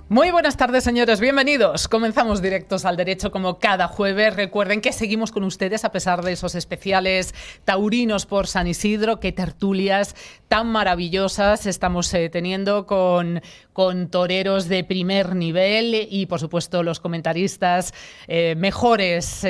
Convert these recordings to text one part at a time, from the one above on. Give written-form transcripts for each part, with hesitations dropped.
Muy buenas tardes, señores, bienvenidos. Comenzamos Directos al Derecho como cada jueves. Recuerden que seguimos con ustedes a pesar de esos especiales taurinos por San Isidro. Qué tertulias tan maravillosas estamos teniendo con toreros de primer nivel y, por supuesto, los comentaristas mejores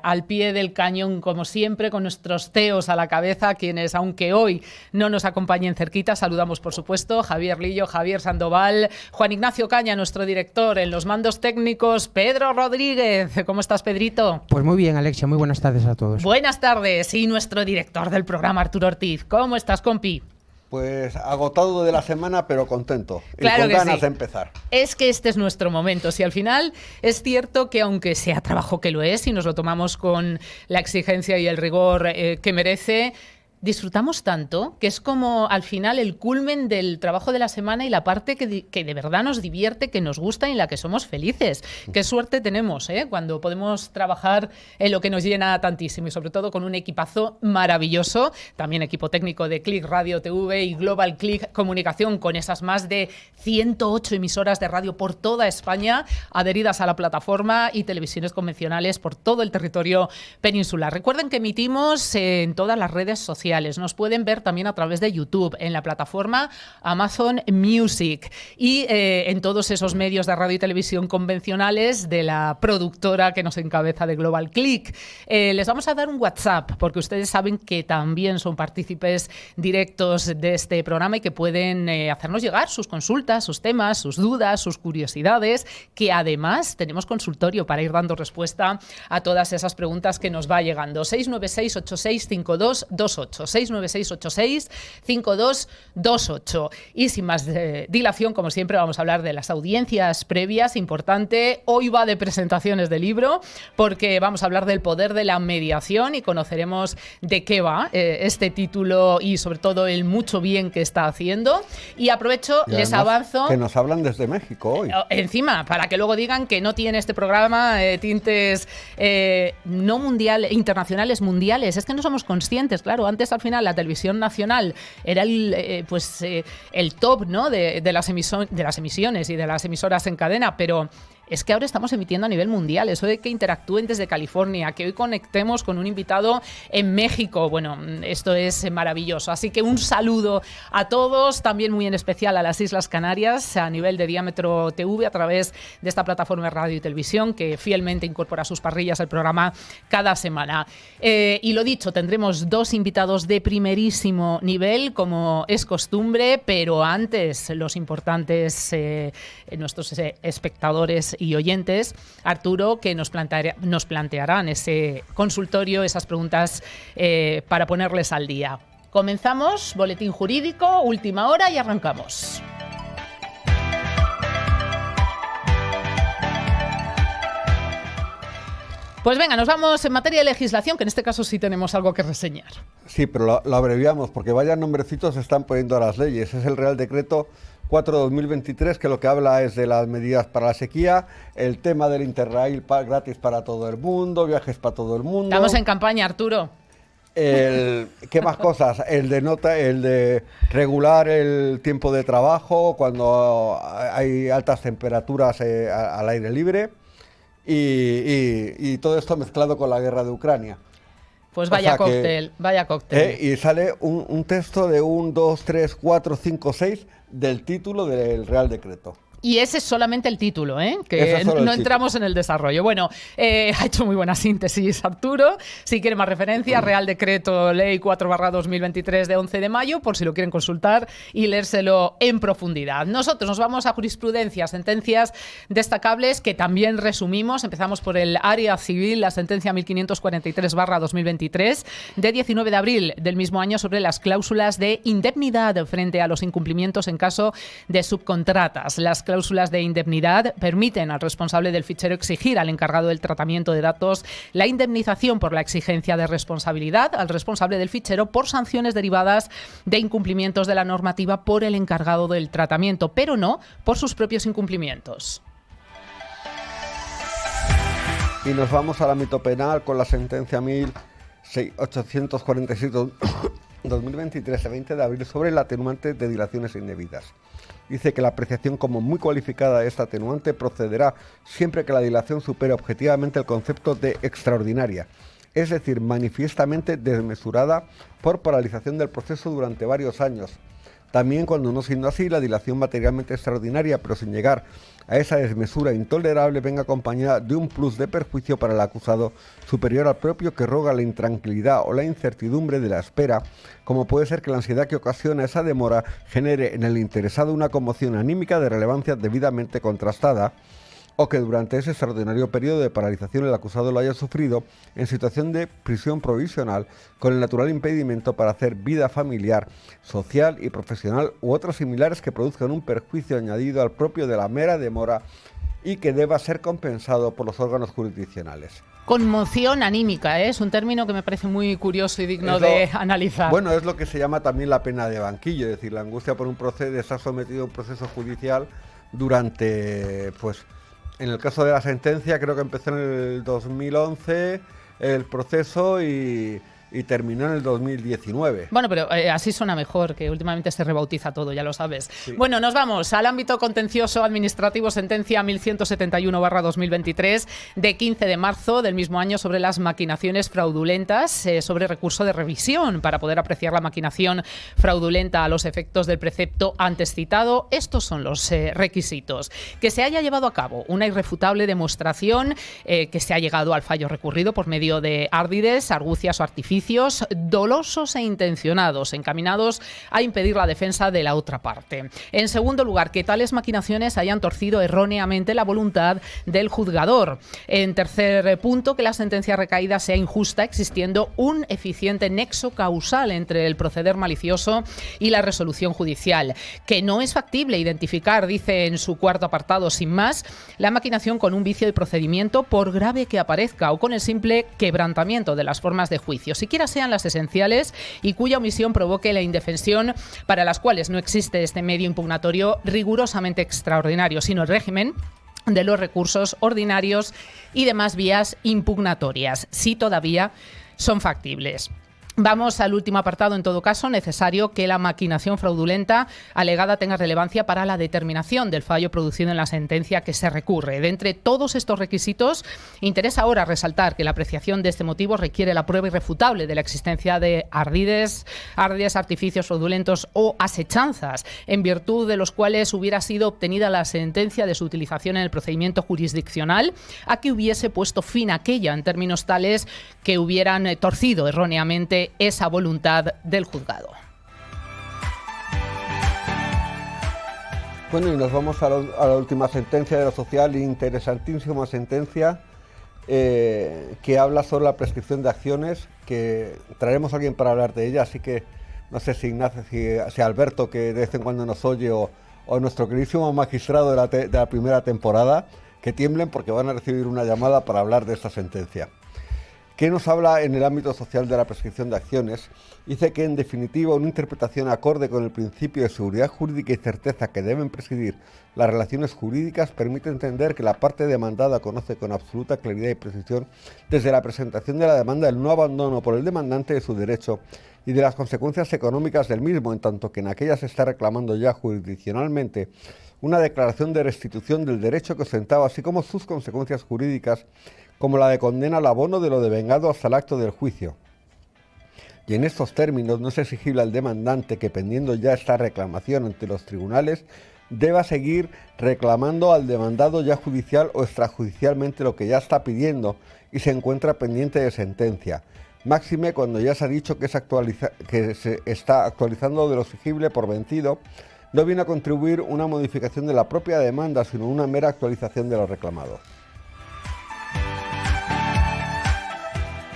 al pie del cañón, como siempre, con nuestros CEOs a la cabeza, quienes, aunque hoy no nos acompañen cerquita, saludamos, por supuesto, Javier Lillo, Javier Sandoval, Juan Ignacio Caña, nuestro director, en los mandos técnicos, Pedro Rodríguez. ¿Cómo estás, Pedrito? Pues muy bien, Alexia, muy buenas tardes a todos. Buenas tardes. Y nuestro director del programa, Arturo Ortiz. ¿Cómo estás, compi? Pues agotado de la semana, pero contento. Claro, y con ganas sí. de empezar. Es que este es nuestro momento. Si al final es cierto que, aunque sea trabajo que lo es y nos lo tomamos con la exigencia y el rigor que merece, disfrutamos tanto que es como al final el culmen del trabajo de la semana y la parte que de verdad nos divierte, que nos gusta y en la que somos felices. Qué suerte tenemos cuando podemos trabajar en lo que nos llena tantísimo y sobre todo con un equipazo maravilloso, también equipo técnico de Click Radio TV y Global Click Comunicación, con esas más de 108 emisoras de radio por toda España adheridas a la plataforma y televisiones convencionales por todo el territorio peninsular. Recuerden que emitimos en todas las redes sociales. Nos pueden ver también a través de YouTube, en la plataforma Amazon Music y en todos esos medios de radio y televisión convencionales de la productora que nos encabeza de Global Click. Les vamos a dar un WhatsApp porque ustedes saben que también son partícipes directos de este programa y que pueden hacernos llegar sus consultas, sus temas, sus dudas, sus curiosidades, que además tenemos consultorio para ir dando respuesta a todas esas preguntas que nos va llegando. 696-865228. 696-86-5228. Y sin más dilación, como siempre, vamos a hablar de las audiencias previas. Importante, hoy va de presentaciones de libro, porque vamos a hablar del poder de la mediación y conoceremos de qué va este título y sobre todo el mucho bien que está haciendo. Y aprovecho, y les avanzo... Que nos hablan desde México hoy. Encima, para que luego digan que no tiene este programa tintes no internacionales, mundiales. Es que no somos conscientes, claro. Antes, al final, la televisión nacional era el top, ¿no?, de las emisiones y de las emisoras en cadena, pero es que ahora estamos emitiendo a nivel mundial. Eso de que interactúen desde California, que hoy conectemos con un invitado en México, bueno, esto es maravilloso. Así que un saludo a todos, también muy en especial a las Islas Canarias, a nivel de Diámetro TV, a través de esta plataforma de radio y televisión que fielmente incorpora a sus parrillas el programa cada semana. Y lo dicho, tendremos dos invitados de primerísimo nivel, como es costumbre, pero antes los importantes, nuestros espectadores y oyentes, Arturo, que nos plantearán ese consultorio, esas preguntas para ponerles al día. Comenzamos, boletín jurídico, última hora y arrancamos. Pues venga, nos vamos en materia de legislación, que en este caso sí tenemos algo que reseñar. Sí, pero lo abreviamos, porque vaya nombrecitos se están poniendo a las leyes. Es el Real Decreto 4/2023, que lo que habla es de las medidas para la sequía, el tema del Interrail gratis para todo el mundo, viajes para todo el mundo. Estamos en campaña, Arturo. ¿Qué más cosas? El de regular el tiempo de trabajo cuando hay altas temperaturas al aire libre y todo esto mezclado con la guerra de Ucrania. Pues vaya cóctel, vaya cóctel. Y sale un texto de 1, 2, 3, 4, 5, 6 del título del Real Decreto. Y ese es solamente el título, que no entramos en el desarrollo. Bueno, ha hecho muy buena síntesis Arturo. Si quiere más referencias, Real Decreto Ley 4/2023 de 11 de mayo, por si lo quieren consultar y leérselo en profundidad. Nosotros nos vamos a jurisprudencia, sentencias destacables que también resumimos. Empezamos por el área civil, la sentencia 1543/2023 de 19 de abril del mismo año sobre las cláusulas de indemnidad frente a los incumplimientos en caso de subcontratas. Las cláusulas de indemnidad permiten al responsable del fichero exigir al encargado del tratamiento de datos la indemnización por la exigencia de responsabilidad al responsable del fichero por sanciones derivadas de incumplimientos de la normativa por el encargado del tratamiento, pero no por sus propios incumplimientos. Y nos vamos al ámbito penal con la sentencia 1847 2023 de 20 de abril sobre el atenuante de dilaciones indebidas. Dice que la apreciación como muy cualificada de esta atenuante procederá siempre que la dilación supere objetivamente el concepto de extraordinaria, es decir, manifiestamente desmesurada por paralización del proceso durante varios años. También cuando no siendo así, la dilación materialmente extraordinaria, pero sin llegar a esa desmesura intolerable, venga acompañada de un plus de perjuicio para el acusado superior al propio que roga la intranquilidad o la incertidumbre de la espera, como puede ser que la ansiedad que ocasiona esa demora genere en el interesado una conmoción anímica de relevancia debidamente contrastada, o que durante ese extraordinario periodo de paralización el acusado lo haya sufrido en situación de prisión provisional con el natural impedimento para hacer vida familiar, social y profesional u otros similares que produzcan un perjuicio añadido al propio de la mera demora y que deba ser compensado por los órganos jurisdiccionales. Conmoción anímica, ¿eh? Es un término que me parece muy curioso y digno de analizar. Bueno, es lo que se llama también la pena de banquillo, es decir, la angustia por un proceso, de estar sometido a un proceso judicial durante, en el caso de la sentencia, creo que empezó en el 2011 el proceso y terminó en el 2019. Bueno, pero así suena mejor, que últimamente se rebautiza todo, ya lo sabes. Sí. Bueno, nos vamos al ámbito contencioso administrativo, sentencia 1171/2023 de 15 de marzo del mismo año sobre las maquinaciones fraudulentas, sobre recurso de revisión para poder apreciar la maquinación fraudulenta a los efectos del precepto antes citado. Estos son los requisitos: que se haya llevado a cabo una irrefutable demostración, que se ha llegado al fallo recurrido por medio de árdides, argucias o artificios dolosos e intencionados, encaminados a impedir la defensa de la otra parte. En segundo lugar, que tales maquinaciones hayan torcido erróneamente la voluntad del juzgador. En tercer punto, que la sentencia recaída sea injusta, existiendo un eficiente nexo causal entre el proceder malicioso y la resolución judicial. Que no es factible identificar, dice en su cuarto apartado, sin más, la maquinación con un vicio de procedimiento, por grave que aparezca, o con el simple quebrantamiento de las formas de juicio, siquiera sean las esenciales, y cuya omisión provoque la indefensión, para las cuales no existe este medio impugnatorio rigurosamente extraordinario, sino el régimen de los recursos ordinarios y demás vías impugnatorias, si todavía son factibles. Vamos al último apartado. En todo caso, necesario que la maquinación fraudulenta alegada tenga relevancia para la determinación del fallo producido en la sentencia que se recurre. De entre todos estos requisitos, interesa ahora resaltar que la apreciación de este motivo requiere la prueba irrefutable de la existencia de ardides, artificios fraudulentos o asechanzas, en virtud de los cuales hubiera sido obtenida la sentencia de su utilización en el procedimiento jurisdiccional, a que hubiese puesto fin a aquella, en términos tales que hubieran torcido erróneamente esa voluntad del juzgado. Bueno, y nos vamos a la última sentencia de lo social, interesantísima sentencia que habla sobre la prescripción de acciones, que traeremos a alguien para hablar de ella, así que no sé si Ignacio, si Alberto, que de vez en cuando nos oye, o nuestro queridísimo magistrado de la primera temporada, que tiemblen porque van a recibir una llamada para hablar de esta sentencia. ¿Qué nos habla en el ámbito social de la prescripción de acciones? Dice que, en definitiva, una interpretación acorde con el principio de seguridad jurídica y certeza que deben presidir las relaciones jurídicas permite entender que la parte demandada conoce con absoluta claridad y precisión, desde la presentación de la demanda, el no abandono por el demandante de su derecho y de las consecuencias económicas del mismo, en tanto que en aquella se está reclamando ya jurisdiccionalmente una declaración de restitución del derecho que ostentaba, así como sus consecuencias jurídicas, como la de condena al abono de lo devengado hasta el acto del juicio. Y en estos términos no es exigible al demandante que, pendiendo ya esta reclamación ante los tribunales, deba seguir reclamando al demandado ya judicial o extrajudicialmente lo que ya está pidiendo y se encuentra pendiente de sentencia. Máxime cuando ya se ha dicho que se está actualizando de lo exigible por vencido, no viene a contribuir una modificación de la propia demanda, sino una mera actualización de lo reclamado.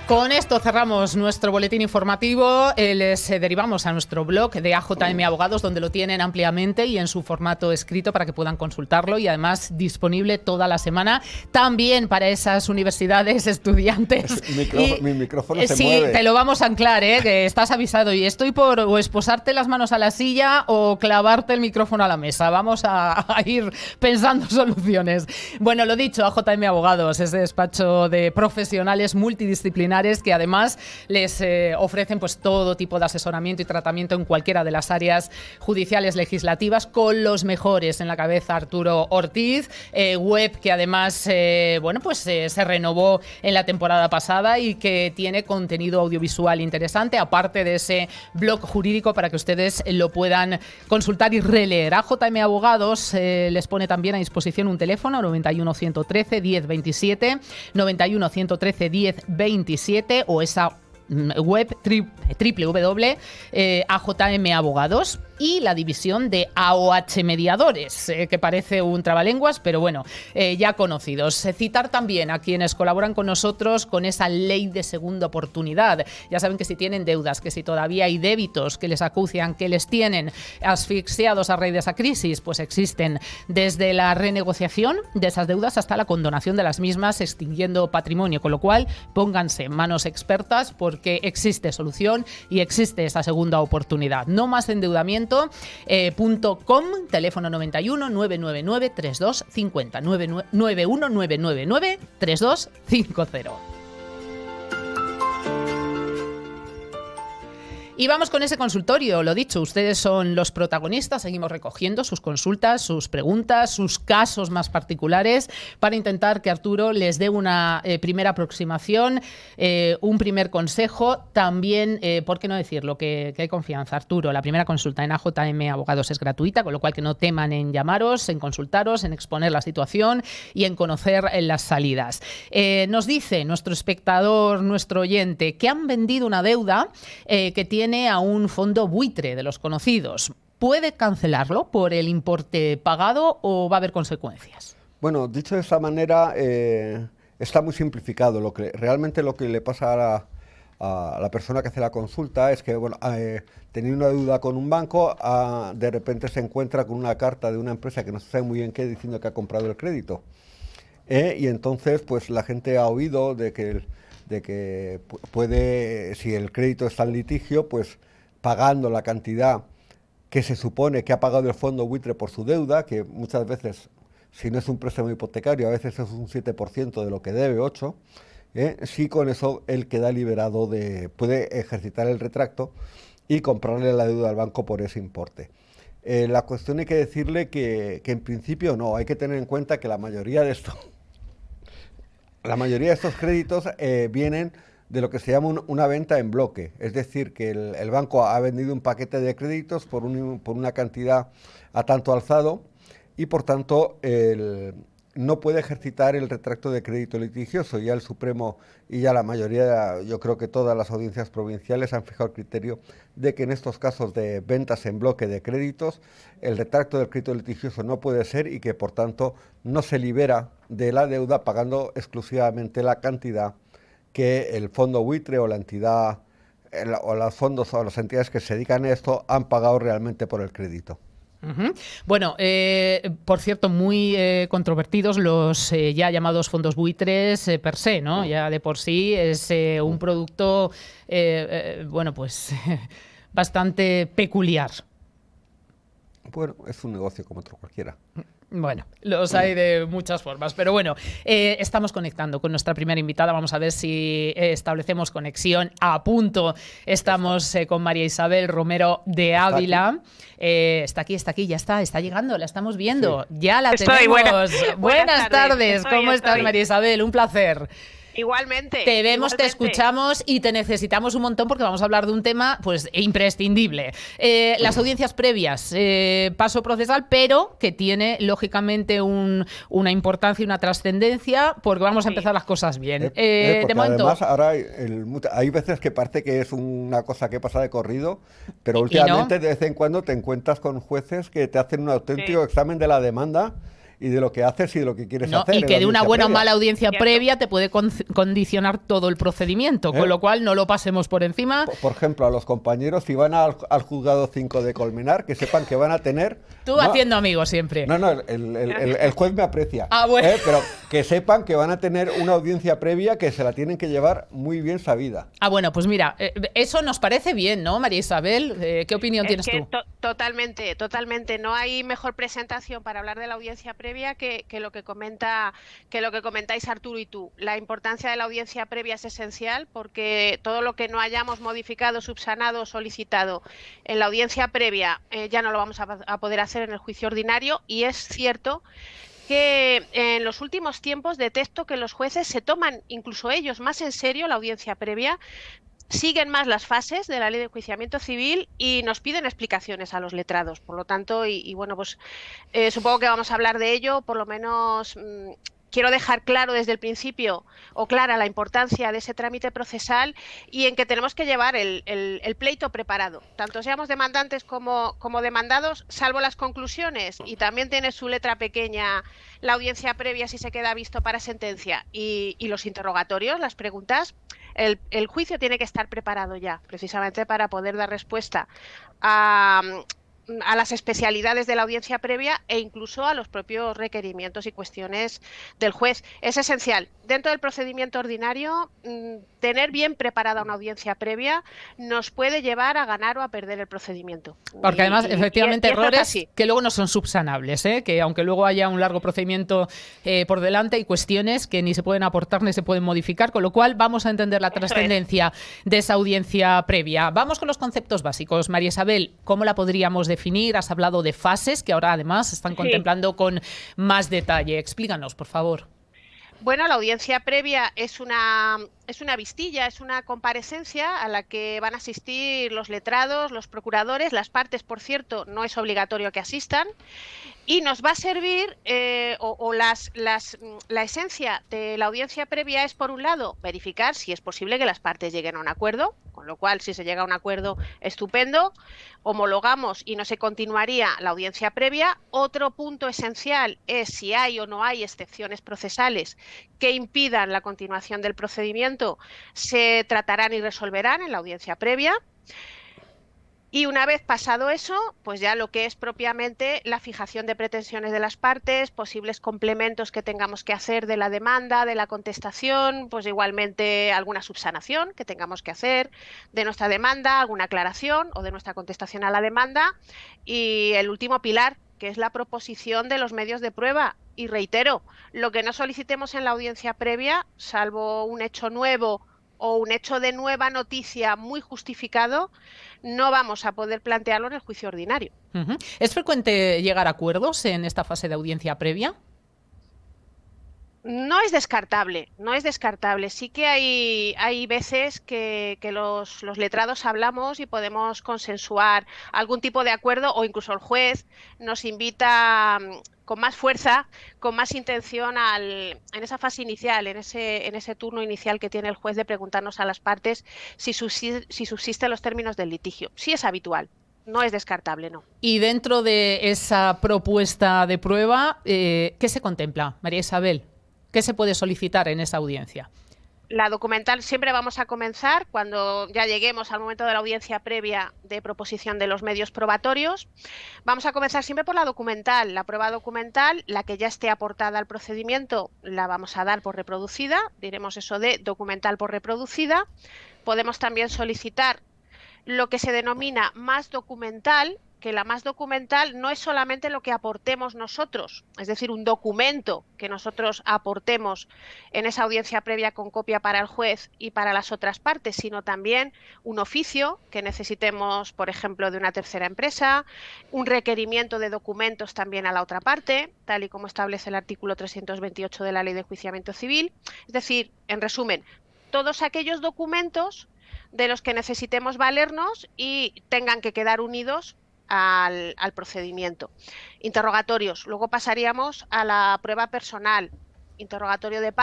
Con esto cerramos nuestro boletín informativo. Les derivamos a nuestro blog de AJM Abogados, donde lo tienen ampliamente y en su formato escrito para que puedan consultarlo, y además disponible toda la semana también para esas universidades, estudiantes. Mi micrófono se sí, mueve. Te lo vamos a anclar, que estás avisado, y estoy por o esposarte las manos a la silla o clavarte el micrófono a la mesa. Vamos a ir pensando soluciones. Bueno, lo dicho, AJM Abogados es despacho de profesionales multidisciplinarios Linares, que además les ofrecen pues todo tipo de asesoramiento y tratamiento en cualquiera de las áreas judiciales legislativas, con los mejores en la cabeza, Arturo Ortiz, web que además se renovó en la temporada pasada y que tiene contenido audiovisual interesante, aparte de ese blog jurídico para que ustedes lo puedan consultar y releer. AJM Abogados les pone también a disposición un teléfono 91 113 10 27, 91 113 10 27 o esa web www.ajm Abogados y la división de AOH Mediadores, que parece un trabalenguas, pero bueno, ya conocidos. Citar también a quienes colaboran con nosotros con esa ley de segunda oportunidad. Ya saben que si tienen deudas, que si todavía hay débitos que les acucian, que les tienen asfixiados a raíz de esa crisis, pues existen desde la renegociación de esas deudas hasta la condonación de las mismas, extinguiendo patrimonio, con lo cual pónganse en manos expertas porque existe solución y existe esa segunda oportunidad. No más endeudamiento. .com, teléfono 91 999 3250, 91 999 3250. Y vamos con ese consultorio, lo dicho, ustedes son los protagonistas, seguimos recogiendo sus consultas, sus preguntas, sus casos más particulares para intentar que Arturo les dé una primera aproximación, un primer consejo, también, ¿por qué no decirlo? Que hay confianza. Arturo, la primera consulta en AJM Abogados es gratuita, con lo cual que no teman en llamaros, en consultaros, en exponer la situación y en conocer las salidas. Nos dice nuestro espectador, nuestro oyente, que han vendido una deuda que tiene a un fondo buitre de los conocidos. ¿Puede cancelarlo por el importe pagado o va a haber consecuencias? Bueno, dicho de esta manera, está muy simplificado. Realmente lo que le pasa a la persona que hace la consulta es que, tenía una deuda con un banco, de repente se encuentra con una carta de una empresa que no sabe muy bien qué, diciendo que ha comprado el crédito. Y entonces, pues la gente ha oído de que puede, si el crédito está en litigio, pues pagando la cantidad que se supone que ha pagado el fondo buitre por su deuda, que muchas veces, si no es un préstamo hipotecario, a veces es un 7% de lo que debe, 8%, sí, con eso él queda liberado puede ejercitar el retracto y comprarle la deuda al banco por ese importe. La cuestión hay que decirle que en principio no, hay que tener en cuenta que la mayoría de estos créditos vienen de lo que se llama una venta en bloque, es decir, que el banco ha vendido un paquete de créditos por una cantidad a tanto alzado y por tanto no puede ejercitar el retracto de crédito litigioso. Ya el Supremo y ya la mayoría, yo creo que todas las audiencias provinciales han fijado el criterio de que en estos casos de ventas en bloque de créditos, el retracto del crédito litigioso no puede ser y que por tanto no se libera de la deuda pagando exclusivamente la cantidad que el fondo buitre o la entidad o los fondos o las entidades que se dedican a esto han pagado realmente por el crédito. Uh-huh. Bueno, por cierto, muy controvertidos los ya llamados fondos buitres per se, ¿no? Ya de por sí es un producto, bastante peculiar. Bueno, es un negocio como otro cualquiera. Bueno, los hay de muchas formas, pero bueno, estamos conectando con nuestra primera invitada. Vamos a ver si establecemos conexión a punto. Estamos con María Isabel Romero de Ávila. Está aquí, ya está llegando, la estamos viendo. Sí. Ya la tenemos. Buenas tardes. ¿Cómo estás, María Isabel? Un placer. Igualmente. Te vemos, te escuchamos y te necesitamos un montón porque vamos a hablar de un tema pues imprescindible. Las audiencias previas, paso procesal, pero que tiene lógicamente una importancia y una trascendencia porque vamos a empezar las cosas bien. De momento, además, ahora hay veces que parece que es una cosa que pasa de corrido, pero últimamente no. De vez en cuando te encuentras con jueces que te hacen un auténtico examen de la demanda y de lo que haces y de lo que quieres hacer. Y que de una buena o mala audiencia previa te puede condicionar todo el procedimiento, con lo cual no lo pasemos por encima. Por ejemplo, a los compañeros, si van al juzgado 5 de Colmenar, que sepan que van a tener... Tú haciendo amigos siempre. No, el juez me aprecia. Ah, bueno. Pero que sepan que van a tener una audiencia previa que se la tienen que llevar muy bien sabida. Ah, bueno, pues mira, eso nos parece bien, ¿no, María Isabel? ¿Qué opinión tienes tú? Totalmente. No hay mejor presentación para hablar de la audiencia previa previa que lo que comentáis Arturo y tú. La importancia de la audiencia previa es esencial porque todo lo que no hayamos modificado, subsanado o solicitado en la audiencia previa ya no lo vamos a poder hacer en el juicio ordinario, y es cierto que en los últimos tiempos detecto que los jueces se toman incluso ellos más en serio la audiencia previa, siguen más las fases de la ley de enjuiciamiento civil y nos piden explicaciones a los letrados. Por lo tanto, bueno, pues supongo que vamos a hablar de ello, por lo menos quiero dejar claro desde el principio, o clara, la importancia de ese trámite procesal y en que tenemos que llevar el pleito preparado, tanto seamos demandantes como demandados, salvo las conclusiones, y también tiene su letra pequeña la audiencia previa si se queda visto para sentencia, y los interrogatorios, las preguntas. El juicio tiene que estar preparado ya, precisamente para poder dar respuesta a las especialidades de la audiencia previa e incluso a los propios requerimientos y cuestiones del juez. Es esencial, dentro del procedimiento ordinario, tener bien preparada una audiencia previa nos puede llevar a ganar o a perder el procedimiento. Porque además, efectivamente, errores es que luego no son subsanables, que aunque luego haya un largo procedimiento por delante, hay cuestiones que ni se pueden aportar ni se pueden modificar, con lo cual vamos a entender la trascendencia de esa audiencia previa. Vamos con los conceptos básicos. María Isabel, ¿cómo la podríamos definir? Has hablado de fases que ahora además se están contemplando con más detalle. Explícanos, por favor. Bueno, la audiencia previa es una vistilla, es una comparecencia a la que van a asistir los letrados, los procuradores, las partes, por cierto, no es obligatorio que asistan, y nos va a servir, la esencia de la audiencia previa es, por un lado, verificar si es posible que las partes lleguen a un acuerdo, con lo cual, si se llega a un acuerdo, estupendo, homologamos y no se continuaría la audiencia previa. Otro punto esencial es si hay o no hay excepciones procesales que impidan la continuación del procedimiento, se tratarán y resolverán en la audiencia previa. Y una vez pasado eso, pues ya lo que es propiamente la fijación de pretensiones de las partes, posibles complementos que tengamos que hacer de la demanda, de la contestación, pues igualmente alguna subsanación que tengamos que hacer de nuestra demanda, alguna aclaración o de nuestra contestación a la demanda. Y el último pilar, que es la proposición de los medios de prueba. Y reitero, lo que no solicitemos en la audiencia previa, salvo un hecho nuevo o un hecho de nueva noticia muy justificado, no vamos a poder plantearlo en el juicio ordinario. ¿Es frecuente llegar a acuerdos en esta fase de audiencia previa? No es descartable, no es descartable. Sí que hay veces que los letrados hablamos y podemos consensuar algún tipo de acuerdo, o incluso el juez nos invita con más fuerza, con más intención en esa fase inicial, en ese turno inicial que tiene el juez de preguntarnos a las partes si subsisten los términos del litigio. Sí es habitual. No es descartable, no. Y dentro de esa propuesta de prueba, ¿qué se contempla, María Isabel? ¿Qué se puede solicitar en esa audiencia? La documental siempre vamos a comenzar cuando ya lleguemos al momento de la audiencia previa de proposición de los medios probatorios. Vamos a comenzar siempre por la documental. La prueba documental, la que ya esté aportada al procedimiento, la vamos a dar por reproducida. Diremos eso de documental por reproducida. Podemos también solicitar lo que se denomina más documental, que la más documental no es solamente lo que aportemos nosotros, es decir, un documento que nosotros aportemos en esa audiencia previa con copia para el juez y para las otras partes, sino también un oficio que necesitemos, por ejemplo, de una tercera empresa, un requerimiento de documentos también a la otra parte, tal y como establece el artículo 328 de la Ley de Enjuiciamiento Civil. Es decir, en resumen, todos aquellos documentos de los que necesitemos valernos y tengan que quedar unidos al procedimiento. Interrogatorios. Luego pasaríamos a la prueba personal. Interrogatorio de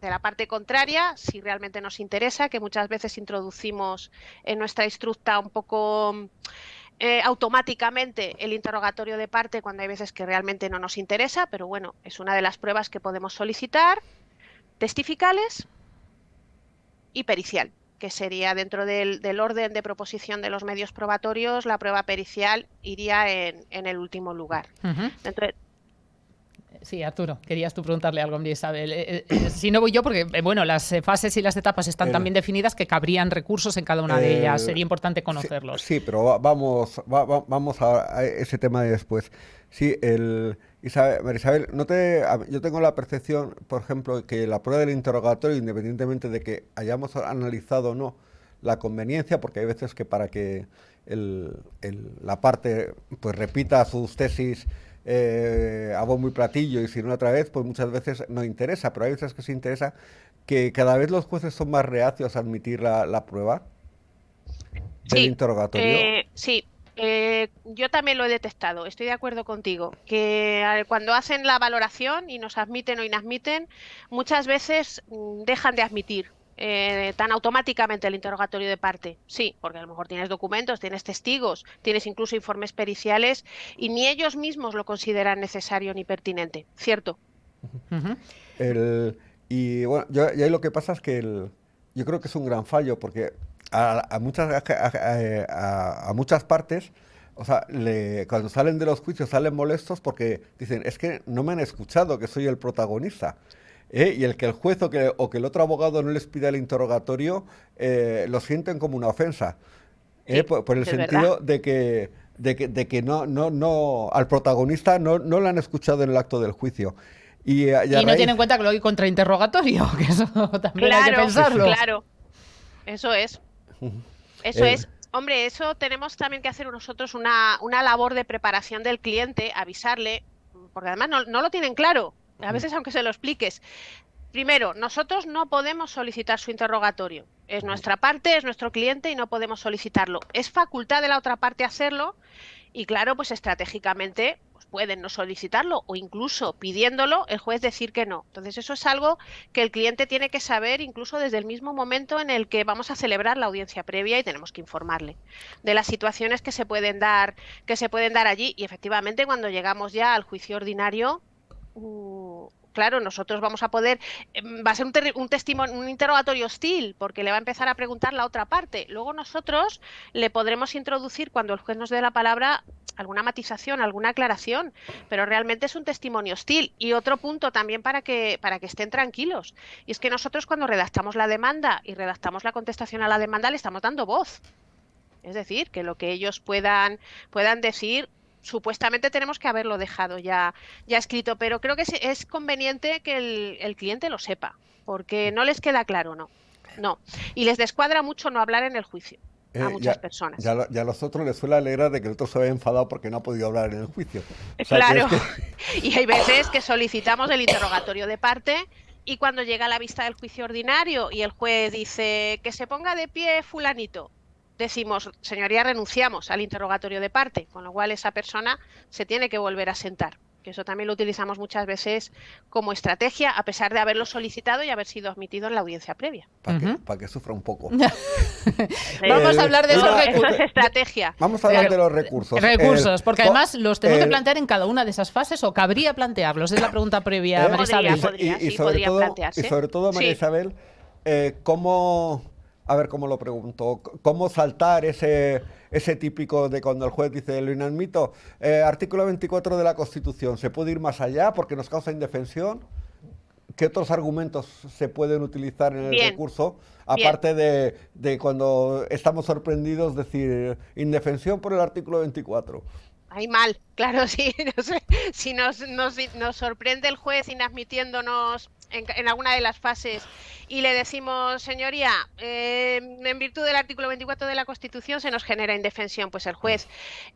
la parte contraria, si realmente nos interesa, que muchas veces introducimos en nuestra instructa un poco automáticamente el interrogatorio de parte cuando hay veces que realmente no nos interesa, pero bueno, es una de las pruebas que podemos solicitar. Testificales y pericial, que sería dentro del orden de proposición de los medios probatorios, la prueba pericial iría en el último lugar. Sí, Arturo, querías tú preguntarle algo a María Isabel. Si no voy yo, porque bueno, las fases y las etapas están tan bien definidas que cabrían recursos en cada una de ellas. Sería importante conocerlos. Sí, pero vamos a ese tema de después. Sí, Marisabel, yo tengo la percepción, por ejemplo, que la prueba del interrogatorio, independientemente de que hayamos analizado o no la conveniencia, porque hay veces que para que la parte pues repita sus tesis a bombo y platillo y sin otra vez, pues muchas veces no interesa, pero hay veces que sí interesa, que cada vez los jueces son más reacios a admitir la prueba del interrogatorio. Sí. Yo también lo he detectado, estoy de acuerdo contigo, que cuando hacen la valoración y nos admiten o inadmiten, muchas veces dejan de admitir tan automáticamente el interrogatorio de parte. Sí, porque a lo mejor tienes documentos, tienes testigos, tienes incluso informes periciales y ni ellos mismos lo consideran necesario ni pertinente, ¿cierto? Y bueno, y ahí lo que pasa es que yo creo que es un gran fallo, porque a muchas partes, o sea, cuando salen de los juicios salen molestos porque dicen, es que no me han escuchado, que soy el protagonista. Y el que el juez o que el otro abogado no les pida el interrogatorio, lo sienten como una ofensa. Sí, por el es sentido verdad. de que no, al protagonista no lo han escuchado en el acto del juicio. Y no tienen en cuenta que lo hay contrainterrogatorio, que eso también hay que pensarlo. Claro, eso es. Eso Eh, es. Hombre, eso tenemos también que hacer nosotros una labor de preparación del cliente, avisarle, porque además no lo tienen claro. A veces, aunque se lo expliques. Primero, nosotros no podemos solicitar su interrogatorio. Es nuestra parte, es nuestro cliente y no podemos solicitarlo. Es facultad de la otra parte hacerlo y claro, pues estratégicamente pues pueden no solicitarlo o incluso pidiéndolo el juez decir que no. Entonces eso es algo que el cliente tiene que saber incluso desde el mismo momento en el que vamos a celebrar la audiencia previa y tenemos que informarle de las situaciones que se pueden dar allí y efectivamente cuando llegamos ya al juicio ordinario claro, nosotros vamos a poder, va a ser un interrogatorio hostil, porque le va a empezar a preguntar la otra parte. Luego nosotros le podremos introducir, cuando el juez nos dé la palabra, alguna matización, alguna aclaración, pero realmente es un testimonio hostil. Y otro punto también para que estén tranquilos, y es que nosotros cuando redactamos la demanda y redactamos la contestación a la demanda le estamos dando voz. Es decir, que lo que ellos puedan decir supuestamente tenemos que haberlo dejado ya escrito, pero creo que es conveniente que el cliente lo sepa, porque no les queda claro, no. Y les descuadra mucho no hablar en el juicio a muchas personas. Ya a los otros les suele alegrar de que el otro se haya enfadado porque no ha podido hablar en el juicio. O sea, claro, y hay veces que solicitamos el interrogatorio de parte y cuando llega a la vista del juicio ordinario y el juez dice que se ponga de pie fulanito, decimos, señoría, renunciamos al interrogatorio de parte, con lo cual esa persona se tiene que volver a sentar. Que eso también lo utilizamos muchas veces como estrategia, a pesar de haberlo solicitado y haber sido admitido en la audiencia previa. Para que sufra un poco. Vamos a hablar de esos recursos. Eso es estrategia. Vamos a hablar de los recursos. Recursos, porque además los tenemos que plantear en cada una de esas fases o cabría plantearlos. Es la pregunta previa, María Isabel. Plantearse. Y sobre todo, María Isabel, a ver cómo lo pregunto, ¿cómo saltar ese típico de cuando el juez dice lo inadmito? Artículo 24 de la Constitución, ¿se puede ir más allá porque nos causa indefensión? ¿Qué otros argumentos se pueden utilizar en el recurso? Aparte de cuando estamos sorprendidos, decir indefensión por el artículo 24. Ahí mal, claro, sí. No sé, si nos sorprende el juez inadmitiéndonos en alguna de las fases y le decimos, señoría, en virtud del artículo 24 de la Constitución se nos genera indefensión, pues el juez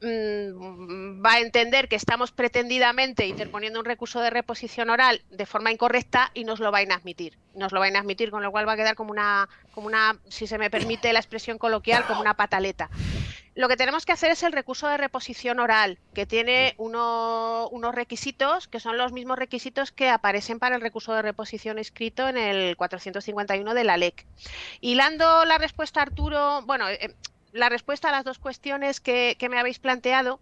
va a entender que estamos pretendidamente interponiendo un recurso de reposición oral de forma incorrecta y nos lo va a inadmitir. Nos lo va a inadmitir, con lo cual va a quedar como una, si se me permite la expresión coloquial, como una pataleta. Lo que tenemos que hacer es el recurso de reposición oral, que tiene unos requisitos que son los mismos requisitos que aparecen para el recurso de reposición escrito en el 451 de la LEC. Hilando la respuesta, Arturo, la respuesta a las dos cuestiones que me habéis planteado,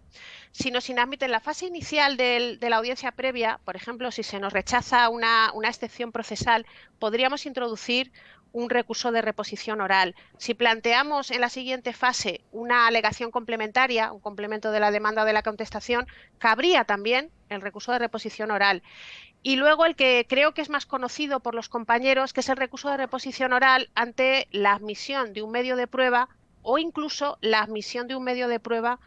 si nos inadmiten la fase inicial de la audiencia previa, por ejemplo, si se nos rechaza una excepción procesal, podríamos introducir un recurso de reposición oral. Si planteamos en la siguiente fase una alegación complementaria, un complemento de la demanda o de la contestación, cabría también el recurso de reposición oral. Y luego el que creo que es más conocido por los compañeros, que es el recurso de reposición oral ante la admisión de un medio de prueba o incluso la admisión de un medio de prueba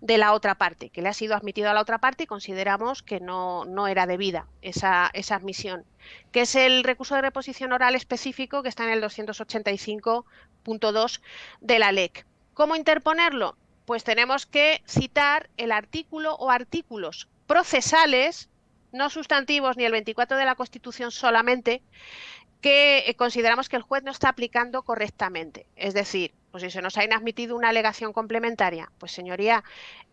de la otra parte, que le ha sido admitido a la otra parte y consideramos que no era debida esa admisión, que es el recurso de reposición oral específico que está en el 285.2 de la LEC. ¿Cómo interponerlo? Pues tenemos que citar el artículo o artículos procesales, no sustantivos ni el 24 de la Constitución solamente, que consideramos que el juez no está aplicando correctamente. Es decir, pues si se nos ha inadmitido una alegación complementaria, pues señoría,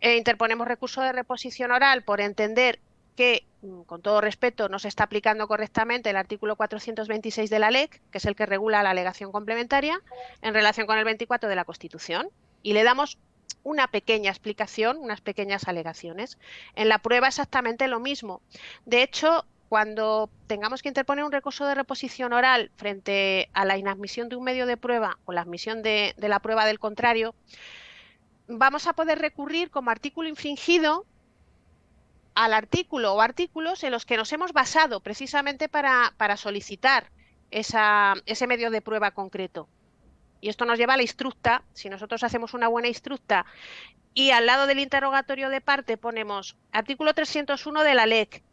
interponemos recurso de reposición oral por entender que, con todo respeto, no se está aplicando correctamente el artículo 426 de la LEC, que es el que regula la alegación complementaria, en relación con el 24 de la Constitución, y le damos una pequeña explicación, unas pequeñas alegaciones. En la prueba exactamente lo mismo. De hecho, cuando tengamos que interponer un recurso de reposición oral frente a la inadmisión de un medio de prueba o la admisión de la prueba del contrario, vamos a poder recurrir como artículo infringido al artículo o artículos en los que nos hemos basado precisamente para solicitar ese medio de prueba concreto. Y esto nos lleva a la instructa. Si nosotros hacemos una buena instructa y al lado del interrogatorio de parte ponemos artículo 301 de la LEC,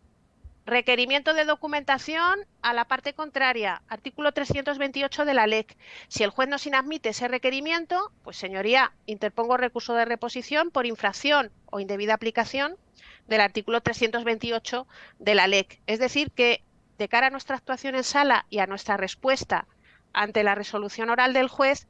requerimiento de documentación a la parte contraria, artículo 328 de la LEC. Si el juez nos inadmite ese requerimiento, pues señoría, interpongo recurso de reposición por infracción o indebida aplicación del artículo 328 de la LEC. Es decir, que de cara a nuestra actuación en sala y a nuestra respuesta ante la resolución oral del juez,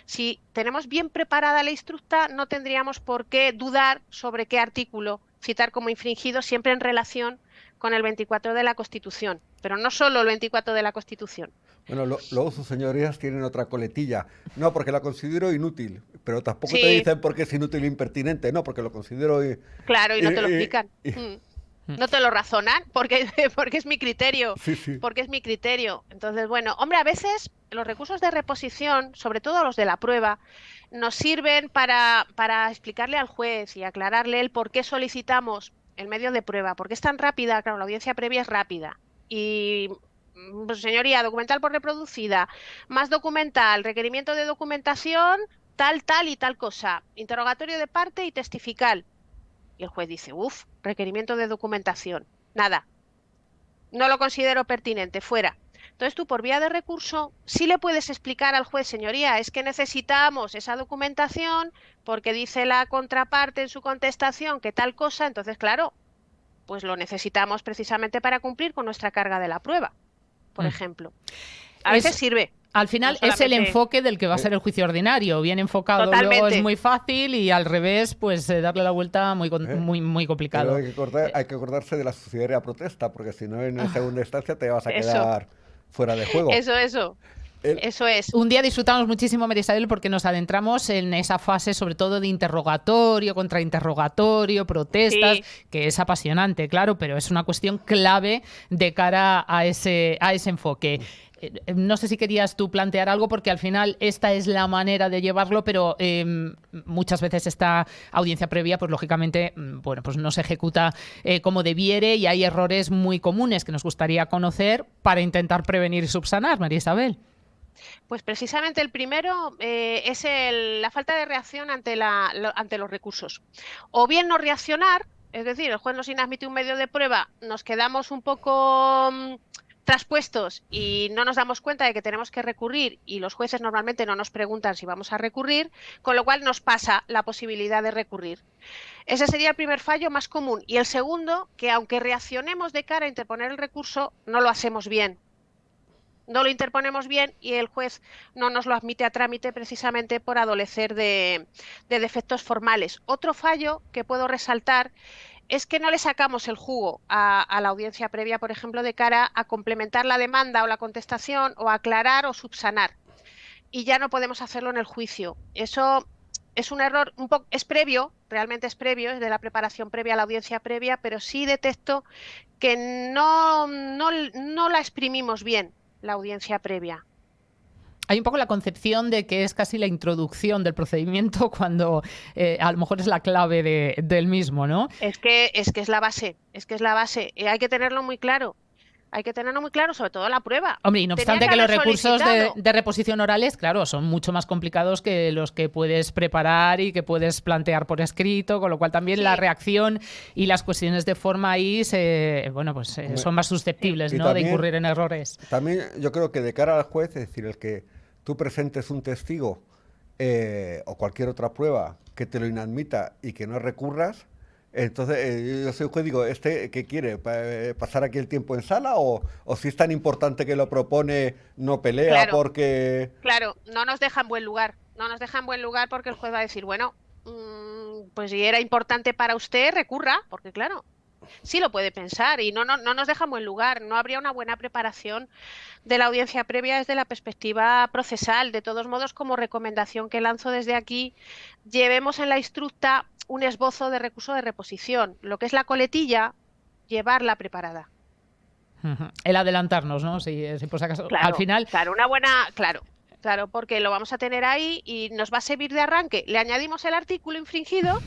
si tenemos bien preparada la instructa, no tendríamos por qué dudar sobre qué artículo citar como infringido, siempre en relación con el 24 de la Constitución, pero no solo el 24 de la Constitución. Bueno, luego sus señorías tienen otra coletilla. No, porque la considero inútil, pero tampoco Sí. te dicen por qué es inútil e impertinente, no, porque lo considero... Claro, y no te lo explican. No te lo razonan porque es mi criterio. Sí, sí. Porque es mi criterio. Entonces, bueno, hombre, a veces los recursos de reposición, sobre todo los de la prueba, nos sirven para explicarle al juez y aclararle el por qué solicitamos el medio de prueba. Porque es tan rápida, claro, la audiencia previa es rápida. Y, pues, señoría, documental por reproducida, más documental, requerimiento de documentación, tal y tal cosa, interrogatorio de parte y testifical. Y el juez dice, requerimiento de documentación. Nada. No lo considero pertinente, fuera. Entonces tú por vía de recurso sí le puedes explicar al juez, señoría, es que necesitamos esa documentación porque dice la contraparte en su contestación que tal cosa, entonces claro, pues lo necesitamos precisamente para cumplir con nuestra carga de la prueba, por ejemplo. A veces sirve. Al final No es el solamente- enfoque del que va a ser el juicio ordinario. Bien enfocado Totalmente. luego es muy fácil y al revés, pues darle la vuelta muy Pero complicado. hay que acordarse de la subsidiaria protesta, porque si no en segunda instancia te vas a Eso. quedar fuera de juego. Eso. El- Eso es. Un día disfrutamos muchísimo, María Isabel, porque nos adentramos en esa fase, sobre todo de interrogatorio, contrainterrogatorio, protestas, Sí. que es apasionante, claro, pero es una cuestión clave de cara a ese enfoque. No sé si querías tú plantear algo, porque al final esta es la manera de llevarlo, pero muchas veces esta audiencia previa, pues lógicamente, bueno, pues no se ejecuta como debiere y hay errores muy comunes que nos gustaría conocer para intentar prevenir y subsanar, María Isabel. Pues precisamente el primero es la falta de reacción ante los recursos. O bien no reaccionar, es decir, el juez nos inadmite un medio de prueba, nos quedamos un poco traspuestos y no nos damos cuenta de que tenemos que recurrir y los jueces normalmente no nos preguntan si vamos a recurrir, con lo cual nos pasa la posibilidad de recurrir. Ese sería el primer fallo más común. Y el segundo, que aunque reaccionemos de cara a interponer el recurso, no lo hacemos bien. No lo interponemos bien y el juez no nos lo admite a trámite precisamente por adolecer de defectos formales. Otro fallo que puedo resaltar es que no le sacamos el jugo a la audiencia previa, por ejemplo, de cara a complementar la demanda o la contestación o aclarar o subsanar. Y ya no podemos hacerlo en el juicio. Eso es un error, es previo, realmente es previo, es de la preparación previa a la audiencia previa, pero sí detecto que no la exprimimos bien, la audiencia previa. Hay un poco la concepción de que es casi la introducción del procedimiento cuando a lo mejor es la clave del mismo, ¿no? Es que es la base, hay que tenerlo muy claro. Hay que tenerlo muy claro, sobre todo la prueba. Hombre, y no Tenía obstante que los haber recursos solicitado. de reposición orales, claro, son mucho más complicados que los que puedes preparar y que puedes plantear por escrito, con lo cual también Sí. la reacción y las cuestiones de forma ahí son más susceptibles, Y ¿no? de también- incurrir en errores. También yo creo que de cara al juez, es decir, el que tú presentes un testigo o cualquier otra prueba que te lo inadmita y que no recurras, entonces yo soy juez, digo, ¿qué quiere? ¿Pasar aquí el tiempo en sala o si es tan importante que lo propone, no pelea Claro. porque... Claro, no nos deja en buen lugar. No nos deja en buen lugar porque el juez va a decir, bueno, pues si era importante para usted, recurra, porque claro, sí lo puede pensar y no nos deja en buen lugar. No habría una buena preparación de la audiencia previa desde la perspectiva procesal. De todos modos, como recomendación que lanzo desde aquí, llevemos en la instructa un esbozo de recurso de reposición. Lo que es la coletilla, llevarla preparada. Ujú. El adelantarnos, ¿no? Si por si acaso, Claro, al final, claro, claro, porque lo vamos a tener ahí y nos va a servir de arranque. Le añadimos el artículo infringido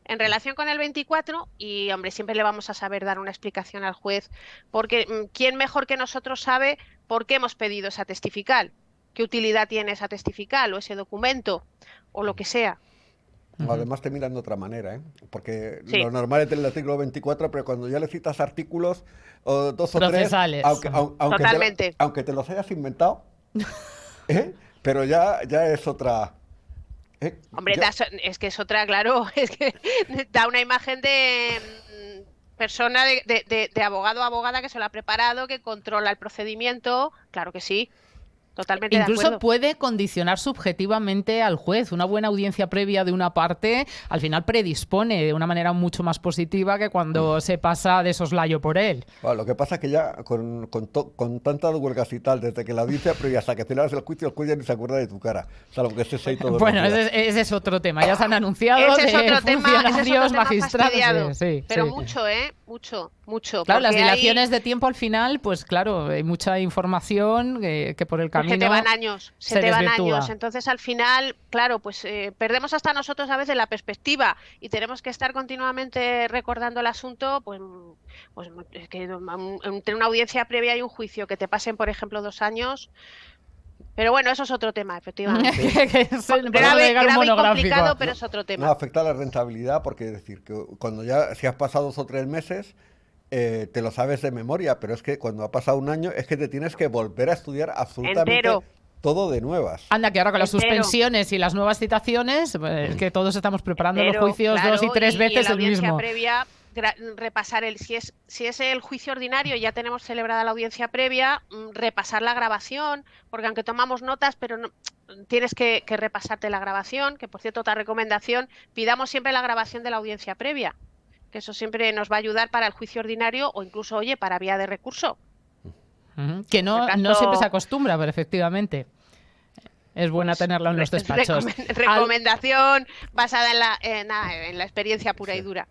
en relación con el 24 y, hombre, siempre le vamos a saber dar una explicación al juez, porque ¿quién mejor que nosotros sabe por qué hemos pedido esa testifical? ¿Qué utilidad tiene esa testifical o ese documento o lo que sea? Además te miran de otra manera, ¿eh? Porque Sí. lo normal es el artículo 24, pero cuando ya le citas artículos o dos o Procesales. tres, Totalmente. aunque te los hayas inventado, ¿eh? Pero ya es otra... Hombre, ya- es que es otra, claro, es que da una imagen de persona, de abogado o abogada que se lo ha preparado, que controla el procedimiento, claro que sí, totalmente de incluso acuerdo. puede condicionar subjetivamente al juez. Una buena audiencia previa de una parte al final predispone de una manera mucho más positiva que cuando se pasa de soslayo por él. Bueno, lo que pasa es que ya con tantas huelgas y tal, desde que la audiencia previa hasta que celebras el juicio ya ni se acuerda de tu cara, salvo que estés ahí todo Bueno, los días. ese es otro tema. Ya se han anunciado Ese es de otro tema, funcionarios, magistrados. fastidiado, Sí, pero sí. mucho. Claro, las porque hay- dilaciones de tiempo al final, pues claro, hay mucha información que por el camino Se te van años, se te van desvirtúa. años. Entonces, al final, claro, pues perdemos hasta nosotros a veces la perspectiva y tenemos que estar continuamente recordando el asunto, pues es que entre una audiencia previa y un juicio que te pasen, por ejemplo, 2 años. Pero bueno, eso es otro tema, efectivamente. Que es el- por eso Grave, dedicar un grave y monográfico. complicado, pero es otro No tema. afecta a la rentabilidad porque es decir, que cuando ya si has pasado 2 o 3 meses, te lo sabes de memoria, pero es que cuando ha pasado un año es que te tienes que volver a estudiar absolutamente Entero. todo de nuevas. Anda, que ahora con las Entero. suspensiones y las nuevas citaciones, pues, que todos estamos preparando Pero, los juicios claro, 2 y 3 en veces la el audiencia mismo. previa, repasar si es el juicio ordinario, ya tenemos celebrada la audiencia previa, repasar la grabación, porque aunque tomamos notas, pero tienes que repasarte la grabación, que por cierto, otra recomendación, pidamos siempre la grabación de la audiencia previa, que eso siempre nos va a ayudar para el juicio ordinario o incluso, oye, para vía de recurso. Ujú. Que no, Por tanto- no siempre se acostumbra, pero efectivamente es buena tenerlo en los despachos. Recomendación basada en la experiencia pura y dura.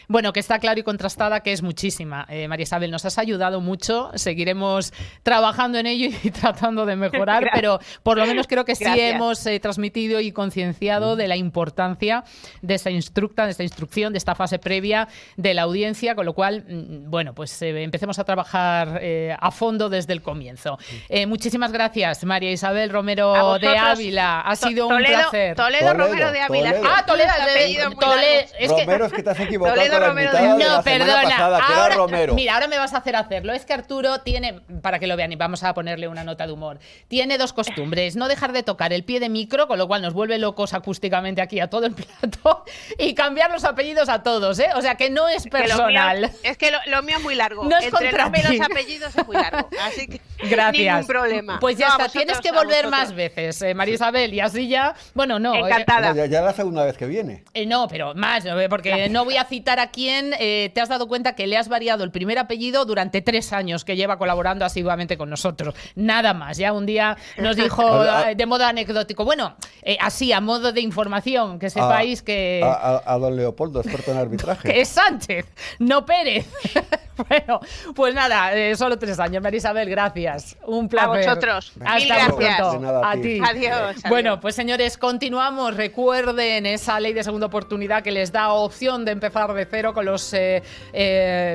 Bueno, que está claro y contrastada que es muchísima. María Isabel, nos has ayudado mucho. Seguiremos trabajando en ello y tratando de mejorar, Gracias. pero por lo menos creo que sí Gracias. hemos transmitido y concienciado de la importancia de esta instructa, de esta instrucción, de esta fase previa de la audiencia, con lo cual, bueno, pues empecemos a trabajar a fondo desde el comienzo. Muchísimas gracias, María Isabel A Romero de vosotros, Ávila. Ha sido un placer. Toledo Romero de Ávila. Toledo. Ah, Toledo, Ese apellido muy largo. es que Romero, es que te has equivocado Toledo con la Romero invitada de no, la semana perdona. pasada, que era Romero. Mira, ahora me vas a hacer hacerlo. Es que Arturo tiene, para que lo vean y vamos a ponerle una nota de humor, tiene 2 costumbres. No dejar de tocar el pie de micro, con lo cual nos vuelve locos acústicamente aquí a todo el plato, y cambiar los apellidos a todos, ¿eh? O sea, que no es personal. Es que lo mío es muy largo. No es Entre el contra nombre y ti. los apellidos es muy largo. Así que Gracias. ningún problema. Pues ya No, a está, vosotros, tienes que a volver vosotros. más veces, María Isabel, y así ya, bueno, no. Encantada. No, ya la segunda vez que viene. No, pero más, porque no voy a citar a quién. Te has dado cuenta que le has variado el primer apellido durante 3 años que lleva colaborando asiduamente con nosotros. Nada más. Ya un día nos dijo de modo anecdótico. Bueno, así, a modo de información, que sepáis que A don Leopoldo, experto en arbitraje. es Sánchez, no Pérez. Bueno, pues nada, solo 3 años. María Isabel, gracias. Un placer. vosotros. Venga, Mil Hasta muy gracias. pronto. De nada, A a ti. ti. Adiós. Bueno, adiós. pues señores, continuamos. Recuerden esa ley de segunda oportunidad que les da opción de empezar tarde cero con los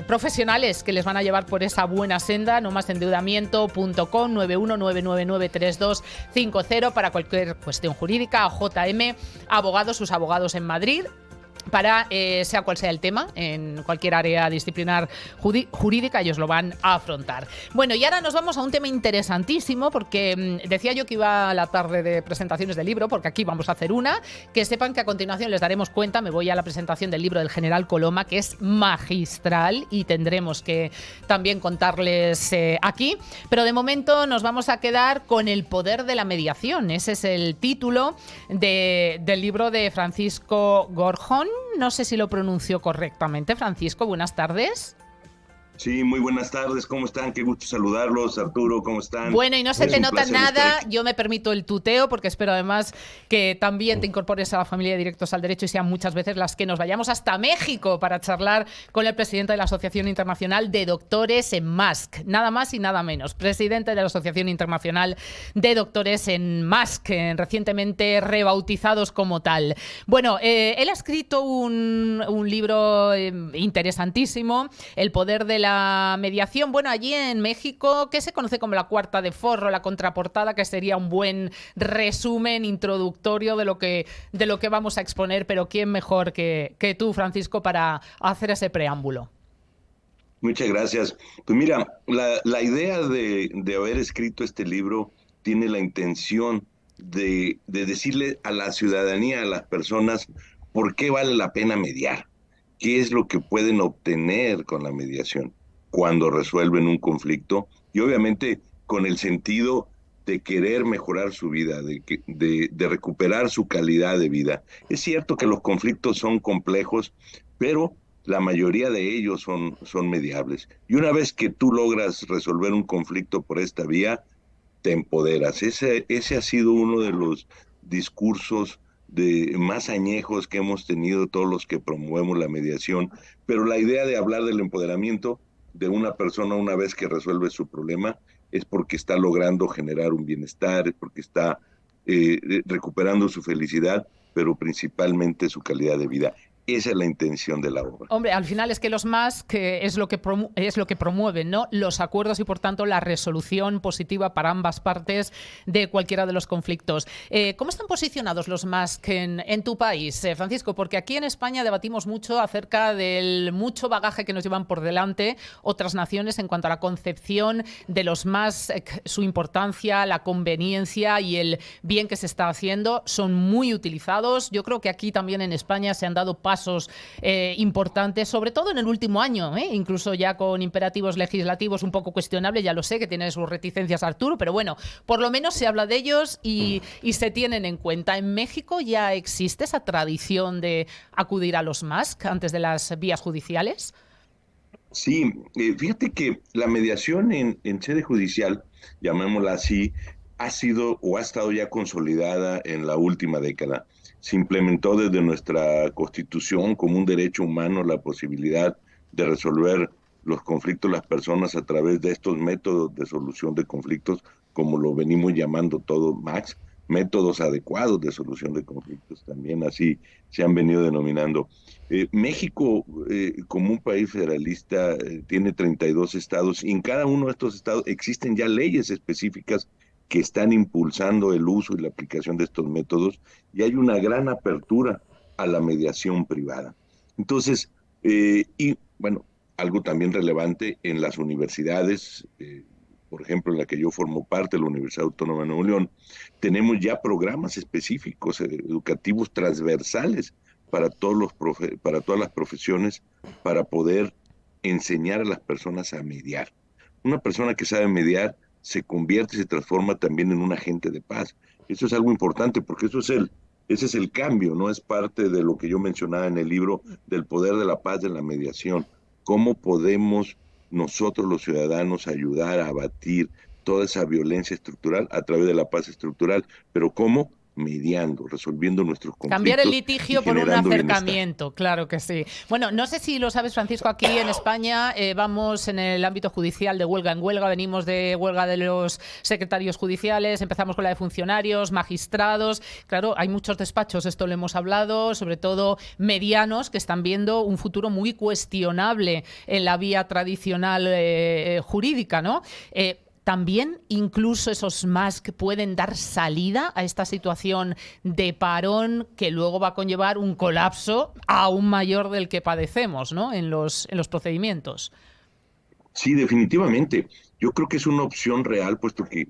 profesionales que les van a llevar por esa buena senda. nomasendeudamiento.com 919993250 para cualquier cuestión jurídica. JM Abogados, sus abogados en Madrid, para sea cual sea el tema, en cualquier área disciplinar jurídica, ellos lo van a afrontar. Bueno, y ahora nos vamos a un tema interesantísimo, porque decía yo que iba a la tarde de presentaciones del libro, porque aquí vamos a hacer una, que sepan que a continuación les daremos cuenta, me voy a la presentación del libro del general Coloma, que es magistral, y tendremos que también contarles aquí, pero de momento nos vamos a quedar con el poder de la mediación. Ese es el título del libro de Francisco Gorjón. No sé si lo pronunció correctamente. Francisco, buenas tardes. Sí, muy buenas tardes, ¿cómo están? Qué gusto saludarlos, Arturo, ¿cómo están? Bueno, y no se te nota nada, yo me permito el tuteo, porque espero además que también te incorpores a la familia de Directos al Derecho y sean muchas veces las que nos vayamos hasta México para charlar con el presidente de la Asociación Internacional de Doctores en MASC, nada más y nada menos, presidente de la Asociación Internacional de Doctores en MASC, recientemente rebautizados como tal. Bueno, él ha escrito un libro interesantísimo, El poder de la mediación. Bueno, allí en México, ¿qué se conoce como la cuarta de forro, la contraportada, que sería un buen resumen introductorio de lo que vamos a exponer? Pero ¿quién mejor que tú, Francisco, para hacer ese preámbulo? Muchas gracias. Pues mira, la idea de haber escrito este libro tiene la intención de decirle a la ciudadanía, a las personas, por qué vale la pena mediar. ¿Qué es lo que pueden obtener con la mediación cuando resuelven un conflicto? Y obviamente con el sentido de querer mejorar su vida, de recuperar su calidad de vida. Es cierto que los conflictos son complejos, pero la mayoría de ellos son mediables. Y una vez que tú logras resolver un conflicto por esta vía, te empoderas. Ese ha sido uno de los discursos más añejos que hemos tenido todos los que promovemos la mediación, pero la idea de hablar del empoderamiento de una persona una vez que resuelve su problema es porque está logrando generar un bienestar, es porque está recuperando su felicidad, pero principalmente su calidad de vida. Esa es la intención de la obra. Hombre, al final es que los más que es lo que promueven, ¿no? Los acuerdos y, por tanto, la resolución positiva para ambas partes de cualquiera de los conflictos. ¿Cómo están posicionados los más en tu país, Francisco? Porque aquí en España debatimos mucho acerca del mucho bagaje que nos llevan por delante otras naciones en cuanto a la concepción de los más, su importancia, la conveniencia y el bien que se está haciendo. Son muy utilizados. Yo creo que aquí también en España se han dado pasos importantes, sobre todo en el último año, incluso ya con imperativos legislativos un poco cuestionables, ya lo sé que tiene sus reticencias Arturo, pero bueno, por lo menos se habla de ellos y se tienen en cuenta. ¿En México ya existe esa tradición de acudir a los MASC antes de las vías judiciales? Sí, fíjate que la mediación en sede judicial, llamémosla así, ha sido o ha estado ya consolidada en la última década. Se implementó desde nuestra Constitución como un derecho humano la posibilidad de resolver los conflictos de las personas a través de estos métodos de solución de conflictos, como lo venimos llamando todos, Max, métodos adecuados de solución de conflictos, también así se han venido denominando. México, como un país federalista, tiene 32 estados, y en cada uno de estos estados existen ya leyes específicas que están impulsando el uso y la aplicación de estos métodos, y hay una gran apertura a la mediación privada. Entonces, y bueno, algo también relevante en las universidades, por ejemplo, en la que yo formo parte, la Universidad Autónoma de Nuevo León, tenemos ya programas específicos educativos transversales para para todas las profesiones, para poder enseñar a las personas a mediar. Una persona que sabe mediar se convierte y se transforma también en un agente de paz. Eso es algo importante, porque ese es el cambio, ¿no? Es parte de lo que yo mencionaba en el libro del poder de la paz, de la mediación. ¿Cómo podemos nosotros los ciudadanos ayudar a abatir toda esa violencia estructural a través de la paz estructural? Pero ¿cómo? mediando, resolviendo nuestros conflictos. Cambiar el litigio por un acercamiento, bienestar. claro que sí. Bueno, no sé si lo sabes, Francisco, aquí en España vamos en el ámbito judicial de huelga en huelga, venimos de huelga de los secretarios judiciales, empezamos con la de funcionarios, magistrados. Claro, hay muchos despachos, esto lo hemos hablado, sobre todo medianos, que están viendo un futuro muy cuestionable en la vía tradicional jurídica, ¿no? También incluso esos MASC pueden dar salida a esta situación de parón que luego va a conllevar un colapso aún mayor del que padecemos, ¿no? en los procedimientos. Sí, definitivamente. Yo creo que es una opción real, puesto que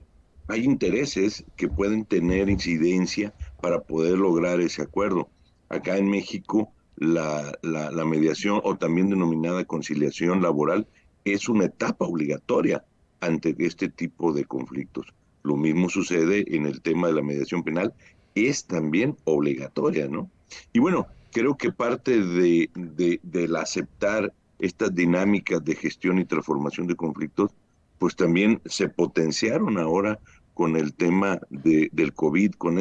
hay intereses que pueden tener incidencia para poder lograr ese acuerdo. Acá en México, la mediación, o también denominada conciliación laboral, es una etapa obligatoria ante este tipo de conflictos. Lo mismo sucede en el tema de la mediación penal, es también obligatoria, ¿no? Y bueno, creo que parte del aceptar estas dinámicas de gestión y transformación de conflictos, pues también se potenciaron ahora con el tema del COVID, con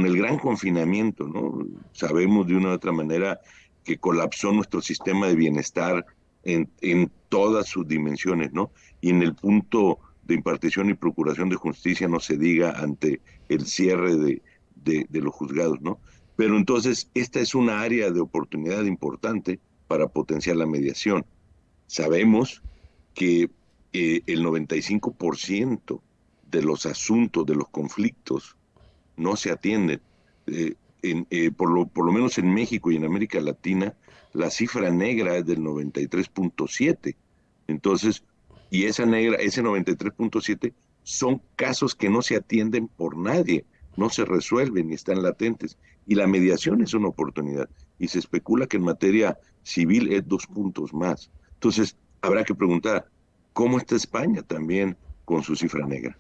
el gran confinamiento, ¿no? Sabemos de una u otra manera que colapsó nuestro sistema de bienestar en todas sus dimensiones, ¿no? Y en el punto de impartición y procuración de justicia no se diga ante el cierre de los juzgados, ¿no? Pero entonces esta es una área de oportunidad importante para potenciar la mediación. Sabemos que el 95% de los asuntos, de los conflictos, no se atienden. Por lo menos en México y en América Latina, la cifra negra es del 93.7. Entonces, y ese 93.7 son casos que no se atienden por nadie, no se resuelven y están latentes. Y la mediación es una oportunidad. Y se especula que en materia civil es 2 puntos más. Entonces, habrá que preguntar, ¿cómo está España también con su cifra negra?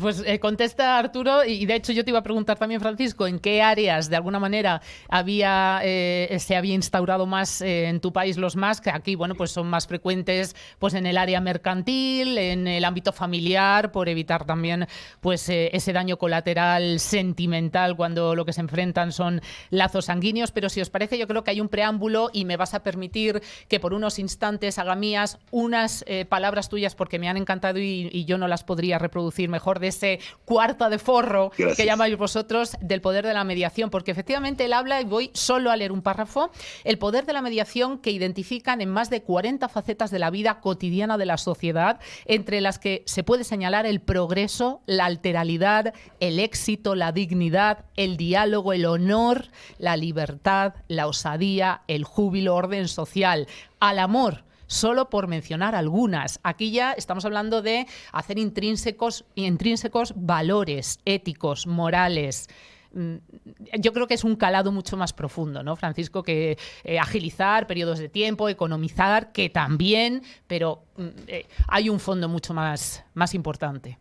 Pues contesta Arturo, y de hecho yo te iba a preguntar también, Francisco, ¿en qué áreas de alguna manera se había instaurado más en tu país los MAS? Que aquí, bueno, pues son más frecuentes pues en el área mercantil, en el ámbito familiar, por evitar también pues ese daño colateral sentimental cuando lo que se enfrentan son lazos sanguíneos. Pero si os parece, yo creo que hay un preámbulo y me vas a permitir que por unos instantes haga mías unas palabras tuyas, porque me han encantado y yo no las podría reproducir mejor, de ese cuarta de forro que llamáis vosotros, del poder de la mediación, porque efectivamente él habla, y voy solo a leer un párrafo, el poder de la mediación que identifican en más de 40 facetas de la vida cotidiana de la sociedad, entre las que se puede señalar el progreso, la alteralidad, el éxito, la dignidad, el diálogo, el honor, la libertad, la osadía, el júbilo, orden social, al amor, solo por mencionar algunas. Aquí ya estamos hablando de hacer intrínsecos valores éticos, morales. Yo creo que es un calado mucho más profundo, ¿no, Francisco? Que agilizar periodos de tiempo, economizar, que también, pero hay un fondo mucho más importante.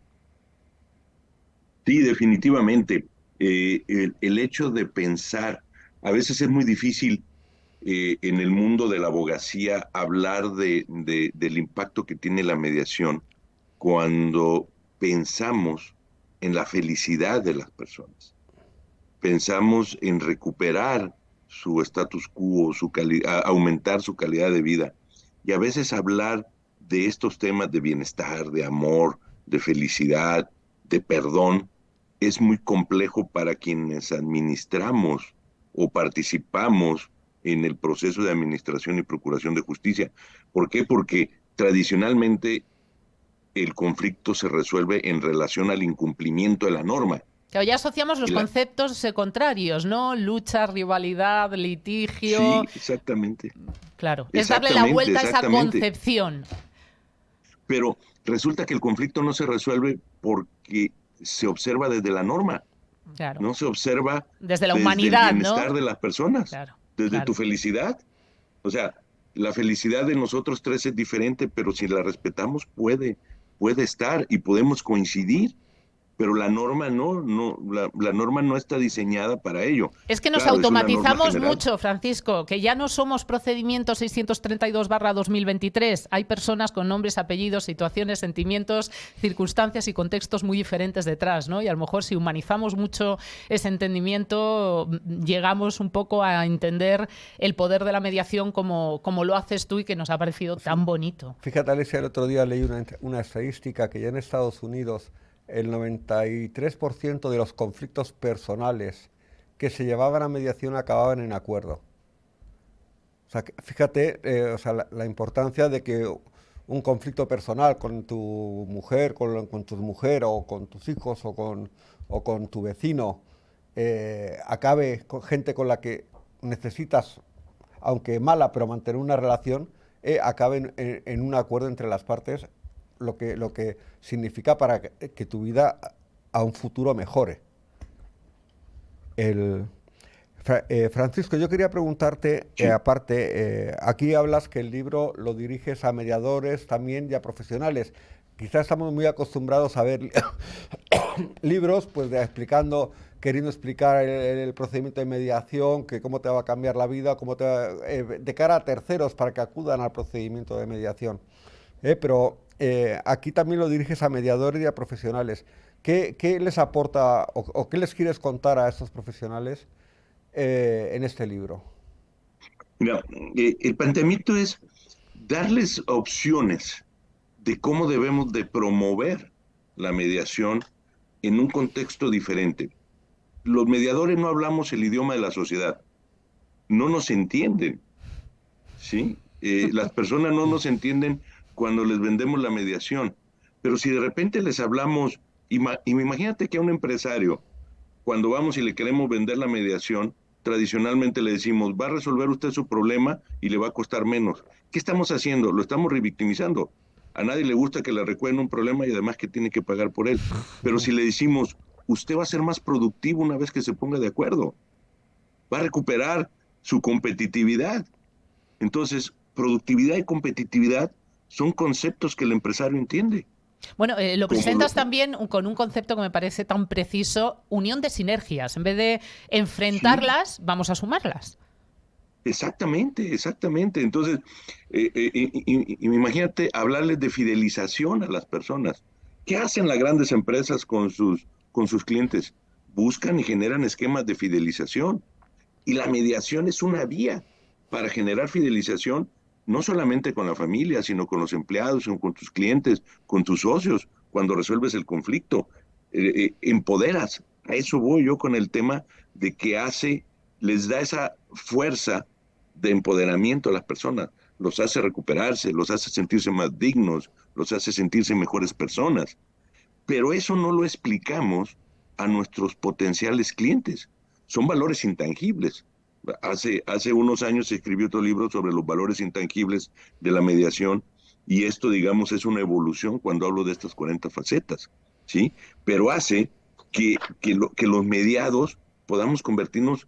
Sí, definitivamente. El hecho de pensar, a veces es muy difícil en el mundo de la abogacía hablar del impacto que tiene la mediación cuando pensamos en la felicidad de las personas. Pensamos en recuperar su status quo, aumentar su calidad de vida. Y a veces hablar de estos temas de bienestar, de amor, de felicidad, de perdón, es muy complejo para quienes administramos o participamos en el proceso de administración y procuración de justicia. ¿Por qué? Porque tradicionalmente el conflicto se resuelve en relación al incumplimiento de la norma. Claro, ya asociamos los conceptos contrarios, ¿no? Lucha, rivalidad, litigio. Sí, exactamente. Claro, es darle la vuelta a esa concepción. Pero resulta que el conflicto no se resuelve porque se observa desde la norma. Claro. No se observa desde la humanidad, el bienestar de las personas. Claro. Desde tu felicidad. O sea, la felicidad de nosotros tres es diferente, pero si la respetamos puede estar y podemos coincidir. pero la norma la norma no está diseñada para ello. Es que nos Claro, es una norma automatizamos general. mucho, Francisco, que ya no somos procedimiento 632/2023. Hay personas con nombres, apellidos, situaciones, sentimientos, circunstancias y contextos muy diferentes detrás, ¿no? Y a lo mejor si humanizamos mucho ese entendimiento, llegamos un poco a entender el poder de la mediación como lo haces tú y que nos ha parecido tan bonito. Fíjate, Alicia, el otro día leí una estadística que ya en Estados Unidos el 93% de los conflictos personales que se llevaban a mediación acababan en acuerdo. O sea, fíjate, o sea, la importancia de que un conflicto personal con tu mujer, con tu mujer o con tus hijos o con tu vecino acabe con gente con la que necesitas, aunque mala, pero mantener una relación, acabe en un acuerdo entre las partes, lo que significa para que tu vida a un futuro mejore. Francisco, yo quería preguntarte, Sí. aparte, aquí hablas que el libro lo diriges a mediadores también y a profesionales. Quizás estamos muy acostumbrados a ver libros pues queriendo explicar el procedimiento de mediación, que cómo te va a cambiar la vida, de cara a terceros para que acudan al procedimiento de mediación. Pero aquí también lo diriges a mediadores y a profesionales. ¿Qué les aporta o qué les quieres contar a estos profesionales en este libro? Mira, el planteamiento es darles opciones de cómo debemos de promover la mediación en un contexto diferente. Los mediadores no hablamos el idioma de la sociedad, no nos entienden, ¿sí? Las personas no nos entienden cuando les vendemos la mediación, pero si de repente les hablamos, imagínate que a un empresario, cuando vamos y le queremos vender la mediación, tradicionalmente le decimos, va a resolver usted su problema y le va a costar menos. ¿Qué estamos haciendo? Lo estamos revictimizando. A nadie le gusta que le recuerden un problema y además que tiene que pagar por él. Pero si le decimos, usted va a ser más productivo una vez que se ponga de acuerdo, va a recuperar su competitividad. Entonces, productividad y competitividad son conceptos que el empresario entiende. Bueno, lo presentas también con un concepto que me parece tan preciso, unión de sinergias. En vez de enfrentarlas, vamos a sumarlas. Exactamente, exactamente. Entonces, imagínate hablarles de fidelización a las personas. ¿Qué hacen las grandes empresas con sus clientes? Buscan y generan esquemas de fidelización. Y la mediación es una vía para generar fidelización, no solamente con la familia, sino con los empleados, con tus clientes, con tus socios, cuando resuelves el conflicto. Empoderas. A eso voy yo con el tema de que les da esa fuerza de empoderamiento a las personas, los hace recuperarse, los hace sentirse más dignos, los hace sentirse mejores personas. Pero eso no lo explicamos a nuestros potenciales clientes. Son valores intangibles. Hace unos años se escribió otro libro sobre los valores intangibles de la mediación y esto, digamos, es una evolución cuando hablo de estas 40 facetas, ¿sí? Pero hace que los mediados podamos convertirnos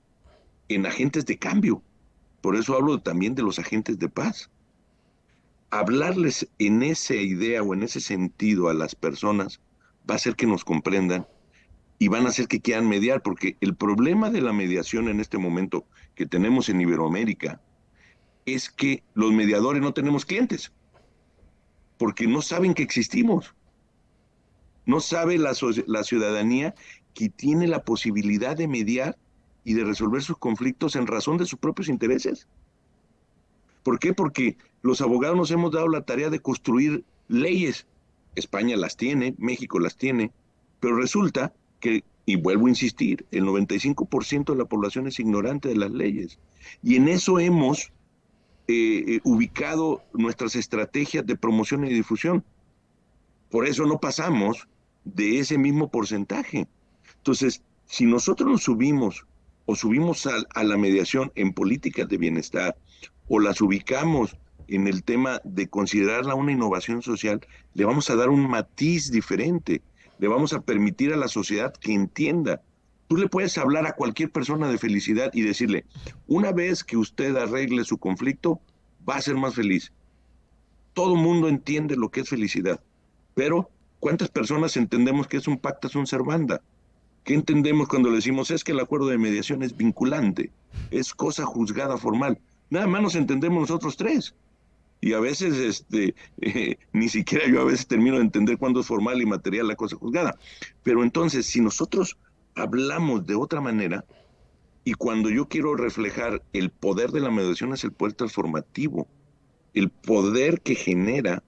en agentes de cambio. Por eso hablo también de los agentes de paz. Hablarles en esa idea o en ese sentido a las personas va a hacer que nos comprendan y van a hacer que quieran mediar, porque el problema de la mediación en este momento que tenemos en Iberoamérica es que los mediadores no tenemos clientes, porque no saben que existimos. No sabe la ciudadanía que tiene la posibilidad de mediar y de resolver sus conflictos en razón de sus propios intereses. ¿Por qué? Porque los abogados nos hemos dado la tarea de construir leyes. España las tiene, México las tiene, pero resulta que, y vuelvo a insistir, el 95% de la población es ignorante de las leyes. Y en eso hemos ubicado nuestras estrategias de promoción y difusión. Por eso no pasamos de ese mismo porcentaje. Entonces, si nosotros nos subimos a la mediación en políticas de bienestar o las ubicamos en el tema de considerarla una innovación social, le vamos a dar un matiz diferente, le vamos a permitir a la sociedad que entienda. Tú le puedes hablar a cualquier persona de felicidad y decirle, una vez que usted arregle su conflicto, va a ser más feliz. Todo el mundo entiende lo que es felicidad, pero ¿Cuántas personas entendemos que es un pacta sunt servanda? ¿Qué entendemos cuando le decimos es que el acuerdo de mediación es vinculante, es cosa juzgada formal? Nada más nos entendemos nosotros tres. Y a veces, ni siquiera yo a veces termino de entender cuándo es formal y material la cosa juzgada. Pero entonces, si nosotros hablamos de otra manera, y cuando yo quiero reflejar el poder de la mediación es el poder transformativo, el poder que genera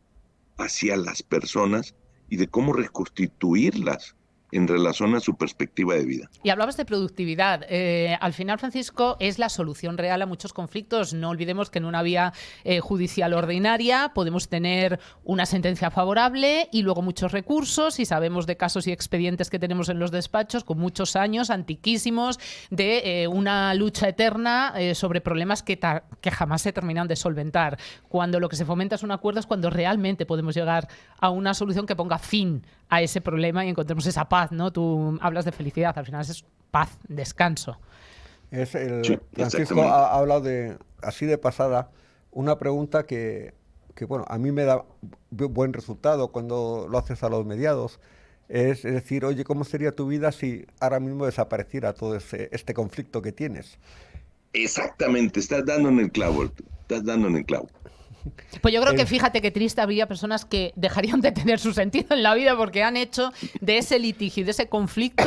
hacia las personas y de cómo reconstituirlas en relación a su perspectiva de vida. Y hablabas de productividad. Al final, Francisco, es la solución real a muchos conflictos. No olvidemos que en una vía judicial ordinaria podemos tener una sentencia favorable y luego muchos recursos, y sabemos de casos y expedientes que tenemos en los despachos con muchos años, antiquísimos, de una lucha eterna sobre problemas que jamás se terminan de solventar. Cuando lo que se fomenta es un acuerdo es cuando realmente podemos llegar a una solución que ponga fin a ese problema y encontremos esa paz, ¿no? Tú hablas de felicidad, al final es paz, descanso. Sí, Francisco ha hablado así de pasada, una pregunta que bueno, a mí me da buen resultado cuando lo haces a los mediados. Es decir, oye, ¿cómo sería tu vida si ahora mismo desapareciera todo este conflicto que tienes? Exactamente, estás dando en el clavo. Pues yo creo que fíjate qué triste habría personas que dejarían de tener su sentido en la vida porque han hecho de ese litigio y de ese conflicto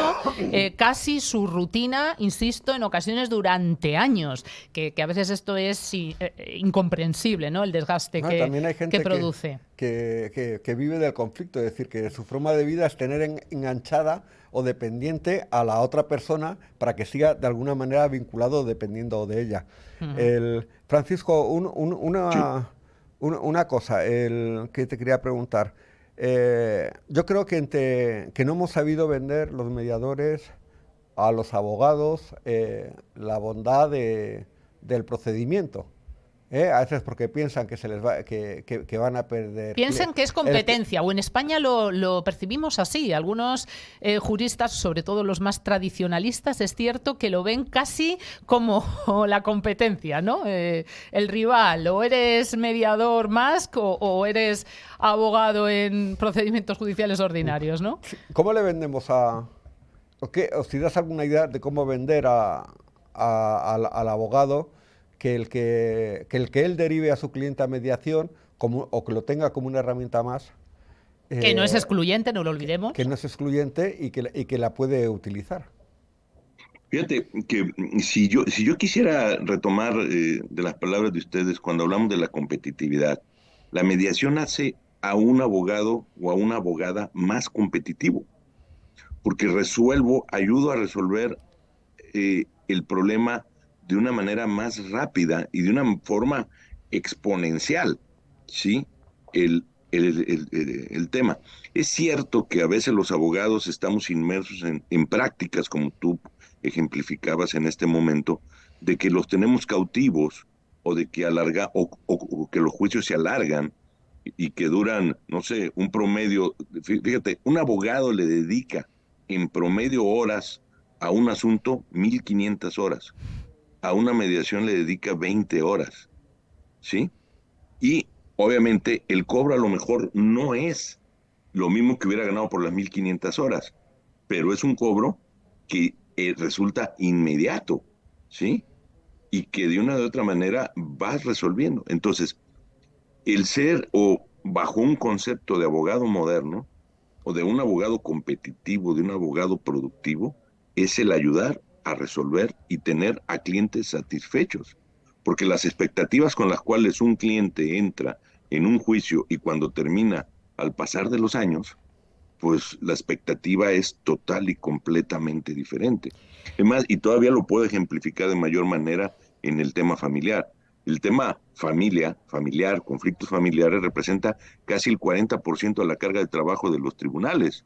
casi su rutina, insisto, en ocasiones durante años, que a veces esto es incomprensible, ¿no? El desgaste también hay gente que produce. Que vive del conflicto, es decir, que su forma de vida es tener enganchada o dependiente a la otra persona para que siga de alguna manera vinculado dependiendo de ella. Uh-huh. Francisco, una cosa que te quería preguntar. Yo creo que no hemos sabido vender los mediadores a los abogados la bondad del procedimiento. A veces porque piensan que se les va, que van a perder. Piensan que es competencia, o en España lo percibimos así. Algunos juristas, sobre todo los más tradicionalistas, es cierto que lo ven casi como la competencia, ¿no? El rival, o eres mediador más o eres abogado en procedimientos judiciales ordinarios, ¿no? ¿Cómo le vendemos o si das alguna idea de cómo vender al abogado que el que él derive a su cliente a mediación o que lo tenga como una herramienta más? Que no es excluyente, no lo olvidemos. Que no es excluyente y que la puede utilizar. Fíjate que si yo quisiera retomar de las palabras de ustedes cuando hablamos de la competitividad, la mediación hace a un abogado o a una abogada más competitivo, porque ayudo a resolver el problema de una manera más rápida y de una forma exponencial, ¿sí? El tema. Es cierto que a veces los abogados estamos inmersos en prácticas, como tú ejemplificabas en este momento, de que los tenemos cautivos o de que o que los juicios se alargan y que duran, no sé, un promedio. Fíjate, un abogado le dedica en promedio horas a un asunto 1,500 horas. A una mediación le dedica 20 horas, ¿sí? Y obviamente el cobro a lo mejor no es lo mismo que hubiera ganado por las 1,500 horas, pero es un cobro que resulta inmediato, ¿sí? Y que de una u otra manera vas resolviendo. Entonces, el ser o bajo un concepto de abogado moderno o de un abogado competitivo, de un abogado productivo, es el ayudar a resolver y tener a clientes satisfechos, porque las expectativas con las cuales un cliente entra en un juicio y cuando termina al pasar de los años, pues la expectativa es total y completamente diferente. Es más, y todavía lo puedo ejemplificar de mayor manera en el tema familiar. El tema familiar, conflictos familiares, representa casi el 40% de la carga de trabajo de los tribunales,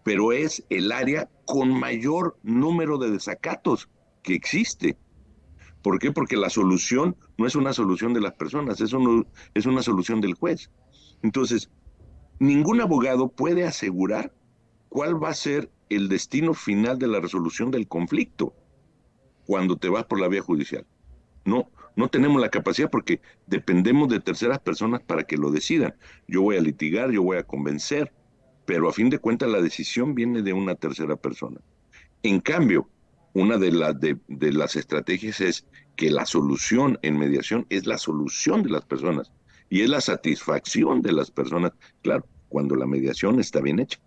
pero es el área con mayor número de desacatos que existe. ¿Por qué? Porque la solución no es una solución de las personas, es una solución del juez. Entonces, ningún abogado puede asegurar cuál va a ser el destino final de la resolución del conflicto cuando te vas por la vía judicial. No tenemos la capacidad porque dependemos de terceras personas para que lo decidan. Yo voy a litigar, yo voy a convencer, pero a fin de cuentas la decisión viene de una tercera persona. En cambio, una de las estrategias es que la solución en mediación es la solución de las personas y es la satisfacción de las personas, claro, cuando la mediación está bien hecha.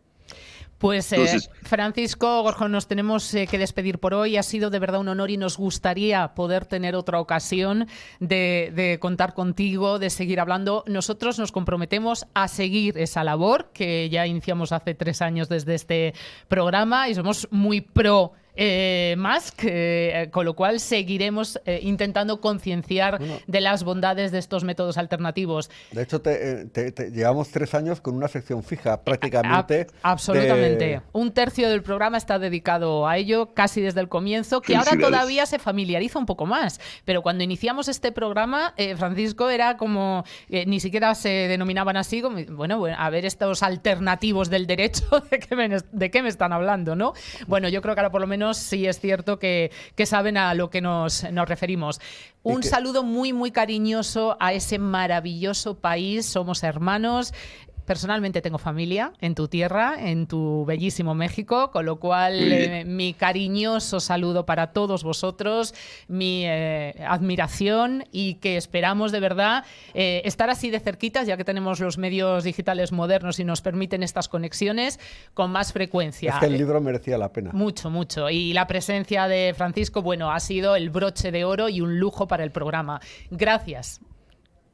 Pues Francisco Gorjón, nos tenemos que despedir por hoy. Ha sido de verdad un honor y nos gustaría poder tener otra ocasión de contar contigo, de seguir hablando. Nosotros nos comprometemos a seguir esa labor que ya iniciamos hace 3 años desde este programa y somos muy pro Musk, con lo cual seguiremos intentando concienciar de las bondades de estos métodos alternativos. De hecho, llevamos 3 años con una sección fija prácticamente. Absolutamente. 1/3 del programa está dedicado a ello, casi desde el comienzo, que ahora todavía se familiariza un poco más. Pero cuando iniciamos este programa, Francisco, era como, ni siquiera se denominaban así, como, bueno, a ver estos alternativos del derecho, ¿de qué me están hablando, no? Bueno, yo creo que ahora por lo menos sí es cierto que saben a lo que nos referimos. Un saludo muy, muy cariñoso a ese maravilloso país. Somos hermanos. Personalmente tengo familia en tu tierra, en tu bellísimo México, con lo cual mi cariñoso saludo para todos vosotros, mi admiración y que esperamos de verdad estar así de cerquitas, ya que tenemos los medios digitales modernos y nos permiten estas conexiones con más frecuencia. Es que el libro merecía la pena. Mucho, mucho. Y la presencia de Francisco, bueno, ha sido el broche de oro y un lujo para el programa. Gracias.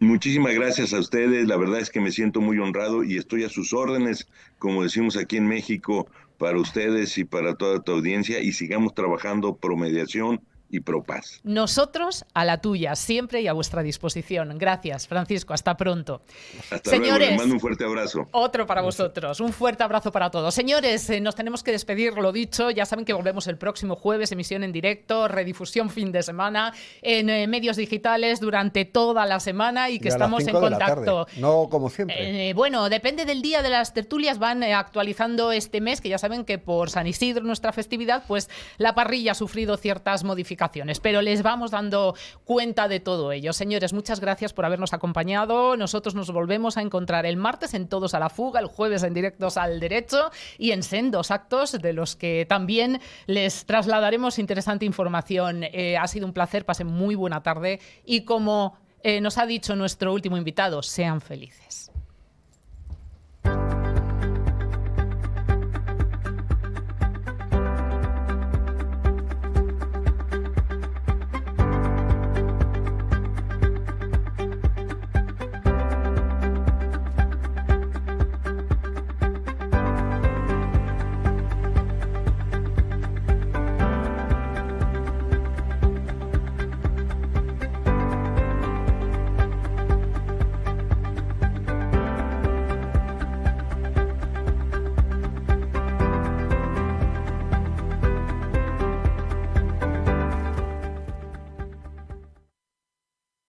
Muchísimas gracias a ustedes, la verdad es que me siento muy honrado y estoy a sus órdenes, como decimos aquí en México, para ustedes y para toda tu audiencia, y sigamos trabajando pro mediación y pro paz. Nosotros a la tuya, siempre y a vuestra disposición. Gracias, Francisco, hasta pronto. Hasta luego, les mando un fuerte abrazo. Otro para vosotros, un fuerte abrazo para todos. Señores, nos tenemos que despedir, lo dicho, ya saben que volvemos el próximo jueves, emisión en directo, redifusión fin de semana, en medios digitales durante toda la semana y que estamos en contacto. No como siempre. Bueno, depende del día de las tertulias, van actualizando este mes, que ya saben que por San Isidro, nuestra festividad, pues la parrilla ha sufrido ciertas modificaciones. Pero les vamos dando cuenta de todo ello. Señores, muchas gracias por habernos acompañado. Nosotros nos volvemos a encontrar el martes en Todos a la Fuga, el jueves en Directos al Derecho y en Sendos Actos, de los que también les trasladaremos interesante información. Ha sido un placer, pasen muy buena tarde y como nos ha dicho nuestro último invitado, sean felices.